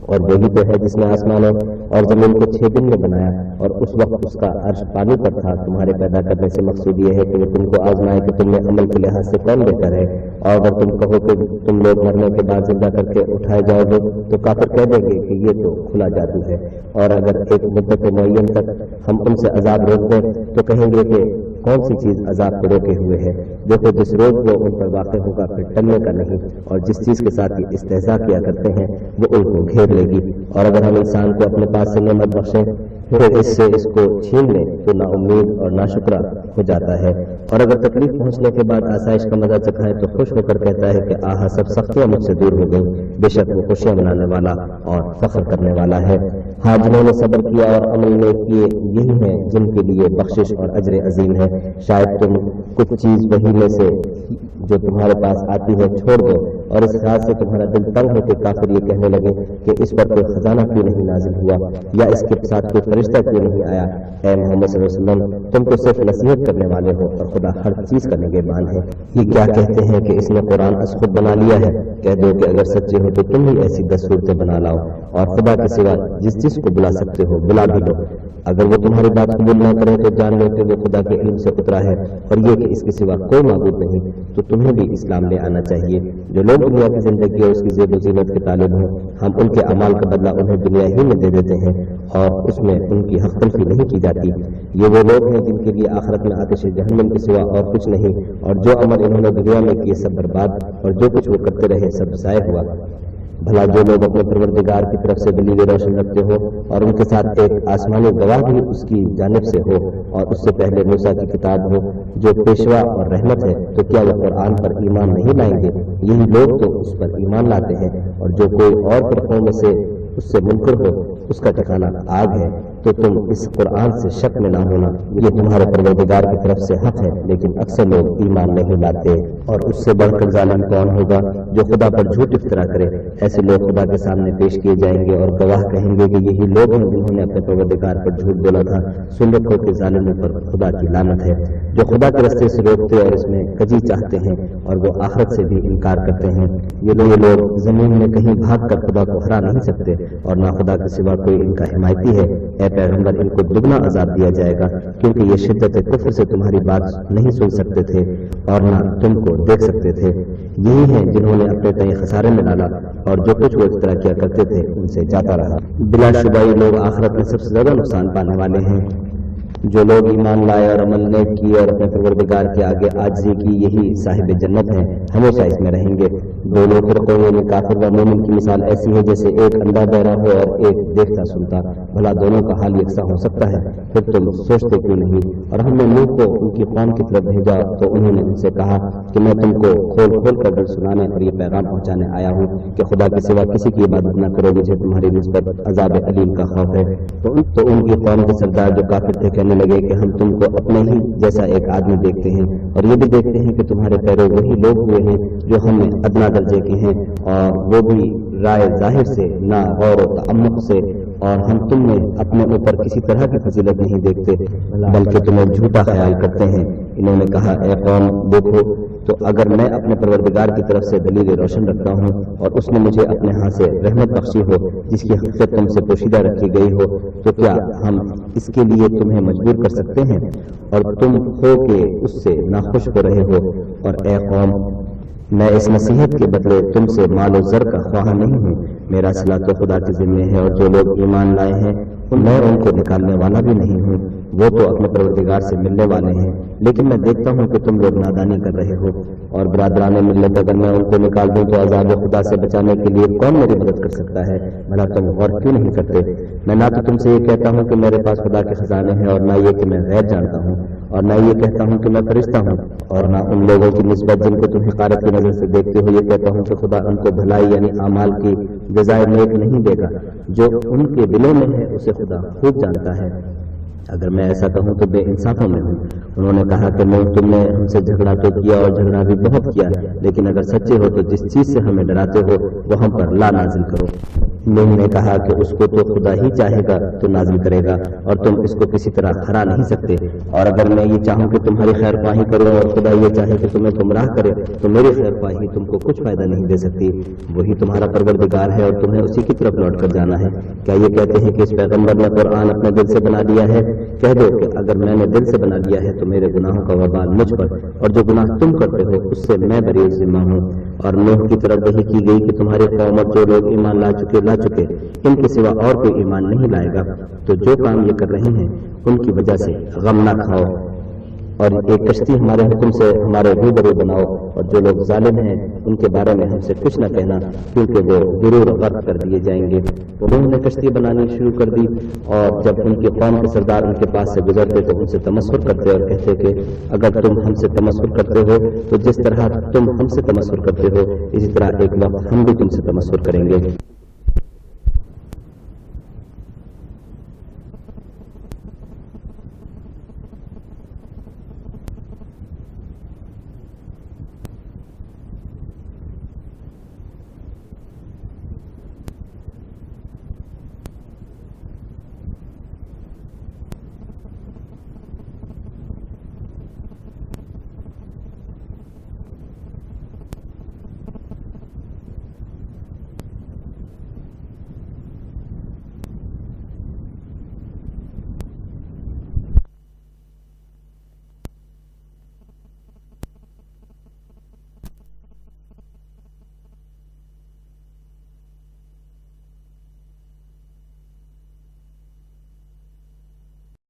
اور وہی تو ہے جس نے آسمانوں اور زمین کو 6 دن میں بنایا اور اس وقت اس کا عرش پانی پر تھا. تمہارے پیدا کرنے سے مقصود یہ ہے کہ وہ تم کو آزمائے کہ تم میں عمل کے لحاظ سے کون بہتر ہے. اور اگر تم کہو کہ تم لوگ مرنے کے بعد زندہ کر کے اٹھائے جاؤ گے تو کافر کہہ دیں گے کہ یہ تو کھلا جادو ہے. اور اگر ایک مدت معین تک ہم ان سے عذاب روک دیں تو کہیں گے کہ کون سی چیز عذاب کو روکے ہوئے ہے. دیکھو جس روز وہ ان پر واقع ہوگا پھر ٹلنے کا نہیں. اور جس چیز کے ساتھ یہ استہزاء کیا کرتے ہیں وہ ان کو گھیر لے گی. اور اگر ہم انسان کو اپنے پاس سے نعمت بخشیں پھر اس سے اس کو چھین لیں تو نا امید اور ناشکرا ہو جاتا ہے. اور اگر تکلیف پہنچنے کے بعد آسائش کا مزہ چکھائے تو خوش ہو کر کہتا ہے کہ آہا سب سختیاں مجھ سے دور ہو گئی. بے شک وہ خوشیاں منانے والا اور فخر کرنے والا ہے. ہاں جنہوں نے صبر کیا اور عمل میں کیے یہی ہیں جن کے لیے بخشش اور اجر عظیم ہے. شاید تم کچھ چیز وہی میں سے جو تمہارے پاس آتی ہے چھوڑ دو اور اس خیال سے تمہارا دل تنگ ہو کہ کافر یہ کہنے لگے کہ اس پر کوئی خزانہ کیوں نہیں نازل ہوا یا اس کے ساتھ کوئی فرشتہ کیوں نہیں آیا. اے محمد صلی اللہ علیہ وسلم تم تو صرف نصیحت کرنے والے ہو اور خدا ہر چیز کا نگہبان ہے. یہ کیا کہتے ہیں کہ اس نے قرآن از خود بنا لیا ہے؟ کہہ دو کہ اگر سچے ہو تو تم ہی ایسی 10 صورتیں بنا لاؤ اور خدا کے سوا جس کو بلا سکتے ہو بلا بھی لو. اگر وہ تمہاری بات قبول نہ کرے تو جان لو کہ وہ خدا کے علم سے اترا ہے اور یہ کہ اس کے سوا کوئی معبود نہیں. تو تمہیں بھی اسلام لے آنا چاہیے. جو لوگ دنیا کی زندگی اور اس کی زیب و زینت کے طالب ہیں ہم ان کے اعمال کا بدلہ انہیں دنیا ہی میں دے دیتے ہیں اور اس میں ان کی حق تلفی نہیں کی جاتی. یہ وہ لوگ ہیں جن کے لیے آخرت میں آتش جہنم کے سوا اور کچھ نہیں. اور جو عمل انہوں نے دنیا میں کیے سب برباد اور جو کچھ وہ کرتے رہے سب ضائع ہوا. بھلا جو لوگ اپنے پروردگار کی طرف سے دلیل روشن رکھتے ہو اور ان کے ساتھ ایک آسمانی گواہ بھی اس کی جانب سے ہو اور اس سے پہلے موسیٰ کی کتاب ہو جو پیشوا اور رحمت ہے تو کیا وہ قرآن پر ایمان نہیں لائیں گے؟ یہی لوگ تو اس پر ایمان لاتے ہیں. اور جو کوئی اور فرقوں میں سے اس سے منکر ہو اس کا ٹھکانہ آگ ہے. تو تم اس قرآن سے شک میں نہ ہونا. یہ تمہارے پروردگار کی طرف سے حق ہے لیکن اکثر لوگ ایمان نہیں لاتے. اور اس سے بڑھ کر ظالم کون ہوگا جو خدا پر جھوٹ افطرا کرے. ایسے لوگ خدا کے سامنے پیش کیے جائیں گے اور گواہ کہیں گے کہ یہی لوگ ہیں جنہوں نے اپنے پروردگار پر جھوٹ بولا تھا. سن رکھو کہ ظالموں پر خدا کی لعنت ہے جو خدا کے رستے سے روکتے اور اس میں کجی چاہتے ہیں اور وہ آخرت سے بھی انکار کرتے ہیں. یہ لوگ زمین میں کہیں بھاگ کر خدا کو ہرا نہیں سکتے اور نہ خدا کے سوا کوئی ان کا حمایتی ہے. اے پیغمبر ان کو دگنا عذاب دیا جائے گا کیونکہ یہ شدت کفر سے تمہاری بات نہیں سن سکتے تھے اور نہ تم کو دیکھ سکتے تھے. یہی ہیں جنہوں نے اپنے تئیں خسارے میں ڈالا اور جو کچھ وہ اس طرح کیا کرتے تھے ان سے جاتا رہا. بلا شبہ یہ لوگ آخرت میں سب سے زیادہ نقصان پانے والے ہیں. جو لوگ ایمان لائے اور عمل نیک کیے اور اپنے پروردگار کے آگے عاجزی کی یہی صاحب جنت ہیں ہمیشہ اس میں رہیں گے. دونوں فرقوں میں کافر و مومن کی مثال ایسی ہے جیسے ایک اندھا بہرا ہو اور ایک دیکھتا سنتا. بھلا دونوں کا حال یکساں ہو سکتا ہے؟ پھر تم سوچتے کیوں نہیں؟ اور ہم نے نوح کو ان کی قوم کی طرف بھیجا تو انہوں نے ان سے کہا کہ میں تم کو کھول کھول کر ڈر سنانے اور یہ پیغام پہنچانے آیا ہوں کہ خدا کے سوا کسی کی عبادت نہ کرو مجھے تمہاری نسبت عذاب علیم کا خوف ہے. تو ان کی قوم کے سردار جو کافر تھے کہنے لگے کہ ہم تم کو اپنے ہی جیسا ایک آدمی دیکھتے ہیں اور یہ بھی دیکھتے ہیں کہ تمہارے پیرو وہی لوگ ہوئے ہیں جو ہم میں ادنا درجے کے ہیں اور وہ بھی رائے ظاہر سے نہ غور و تعمق سے. اور ہم تم میں اپنے اوپر کسی طرح کی فضیلت نہیں دیکھتے بلکہ تمہیں جھوٹا خیال کرتے ہیں. انہوں نے کہا اے قوم دیکھو تو اگر میں اپنے پروردگار کی طرف سے دلیل روشن رکھتا ہوں اور اس نے مجھے اپنے ہاں سے رحمت بخشی ہو جس کی حقیقت تم سے پوشیدہ رکھی گئی ہو تو کیا ہم اس کے لیے تمہیں مجبور کر سکتے ہیں اور تم ہو کہ اس سے ناخوش ہو رہے ہو؟ اور اے قوم میں اس نصیحت کے بدلے تم سے مال و زر کا خواہاں نہیں ہوں. میرا صلاح تو خدا کے ذمہ ہے اور جو لوگ ایمان لائے ہیں میں ان کو نکالنے والا بھی نہیں ہوں. وہ تو اپنے پروردگار سے ملنے والے ہیں لیکن میں دیکھتا ہوں کہ تم لوگ نادانی کر رہے ہو. اور برادران ملت اگر میں ان کو نکال دوں تو عذاب خدا سے بچانے کے لیے کون میری مدد کر سکتا ہے؟ بھلا تم غور کیوں نہیں کرتے؟ میں نہ تو تم سے یہ کہتا ہوں کہ میرے پاس خدا کے خزانے ہیں اور نہ یہ کہ میں غیر جانتا ہوں اور نہ یہ کہتا ہوں کہ میں فرشتہ ہوں اور نہ ان لوگوں کی نسبت جن کو تم حقارت کی نظر سے دیکھتے ہو یہ کہتا ہوں کہ خدا ان کو بھلائی یعنی اعمال کی جزائے نیک نہیں دے گا. جو ان کے دلوں میں ہے اسے خدا خوب جانتا ہے. اگر میں ایسا کہوں تو بے انصافوں میں ہوں۔ انہوں نے کہا کہ نوح تم نے ہم سے جھگڑا تو کیا اور جھگڑا بھی بہت کیا، لیکن اگر سچے ہو تو جس چیز سے ہمیں ڈراتے ہو وہ ہم پر لا نازل کرو۔ نوح نے کہا کہ اس کو تو خدا ہی چاہے گا تو نازل کرے گا، اور تم اس کو کسی طرح ہرا نہیں سکتے۔ اور اگر میں یہ چاہوں کہ تمہاری خیر خواہی کروں اور خدا یہ چاہے کہ تمہیں گمراہ کرے تو میری خیر خواہی تم کو کچھ فائدہ نہیں دے سکتی۔ وہی تمہارا پروردگار ہے اور تمہیں اسی کی طرف لوٹ کر جانا ہے۔ کیا یہ کہتے ہیں کہ اس پیغمبر نے قرآن اپنے دل سے بنا لیا ہے؟ کہہ دو کہ اگر میں نے دل سے بنا لیا ہے تو میرے گناہوں کا وبال مجھ پر، اور جو گناہ تم کرتے ہو اس سے میں بری ذمہ ہوں۔ اور نوح کی طرف وحی کی گئی کہ تمہارے قوم اور جو لوگ ایمان لا چکے ان کے سوا اور کوئی ایمان نہیں لائے گا، تو جو کام یہ کر رہے ہیں ان کی وجہ سے غم نہ کھاؤ، اور ایک کشتی ہمارے حکم سے ہمارے روبرو بناؤ، اور جو لوگ ظالم ہیں ان کے بارے میں ہم سے کچھ نہ کہنا، کیونکہ وہ ضرور غرق کر دیے جائیں گے۔ انہوں نے کشتی بنانی شروع کر دی، اور جب ان کی قوم کے سردار ان کے پاس سے گزرتے تو ان سے تمسخر کرتے اور کہتے کہ اگر تم ہم سے تمسخر کرتے ہو تو جس طرح تم ہم سے تمسخر کرتے ہو اسی طرح ایک وقت ہم بھی تم سے تمسخر کریں گے۔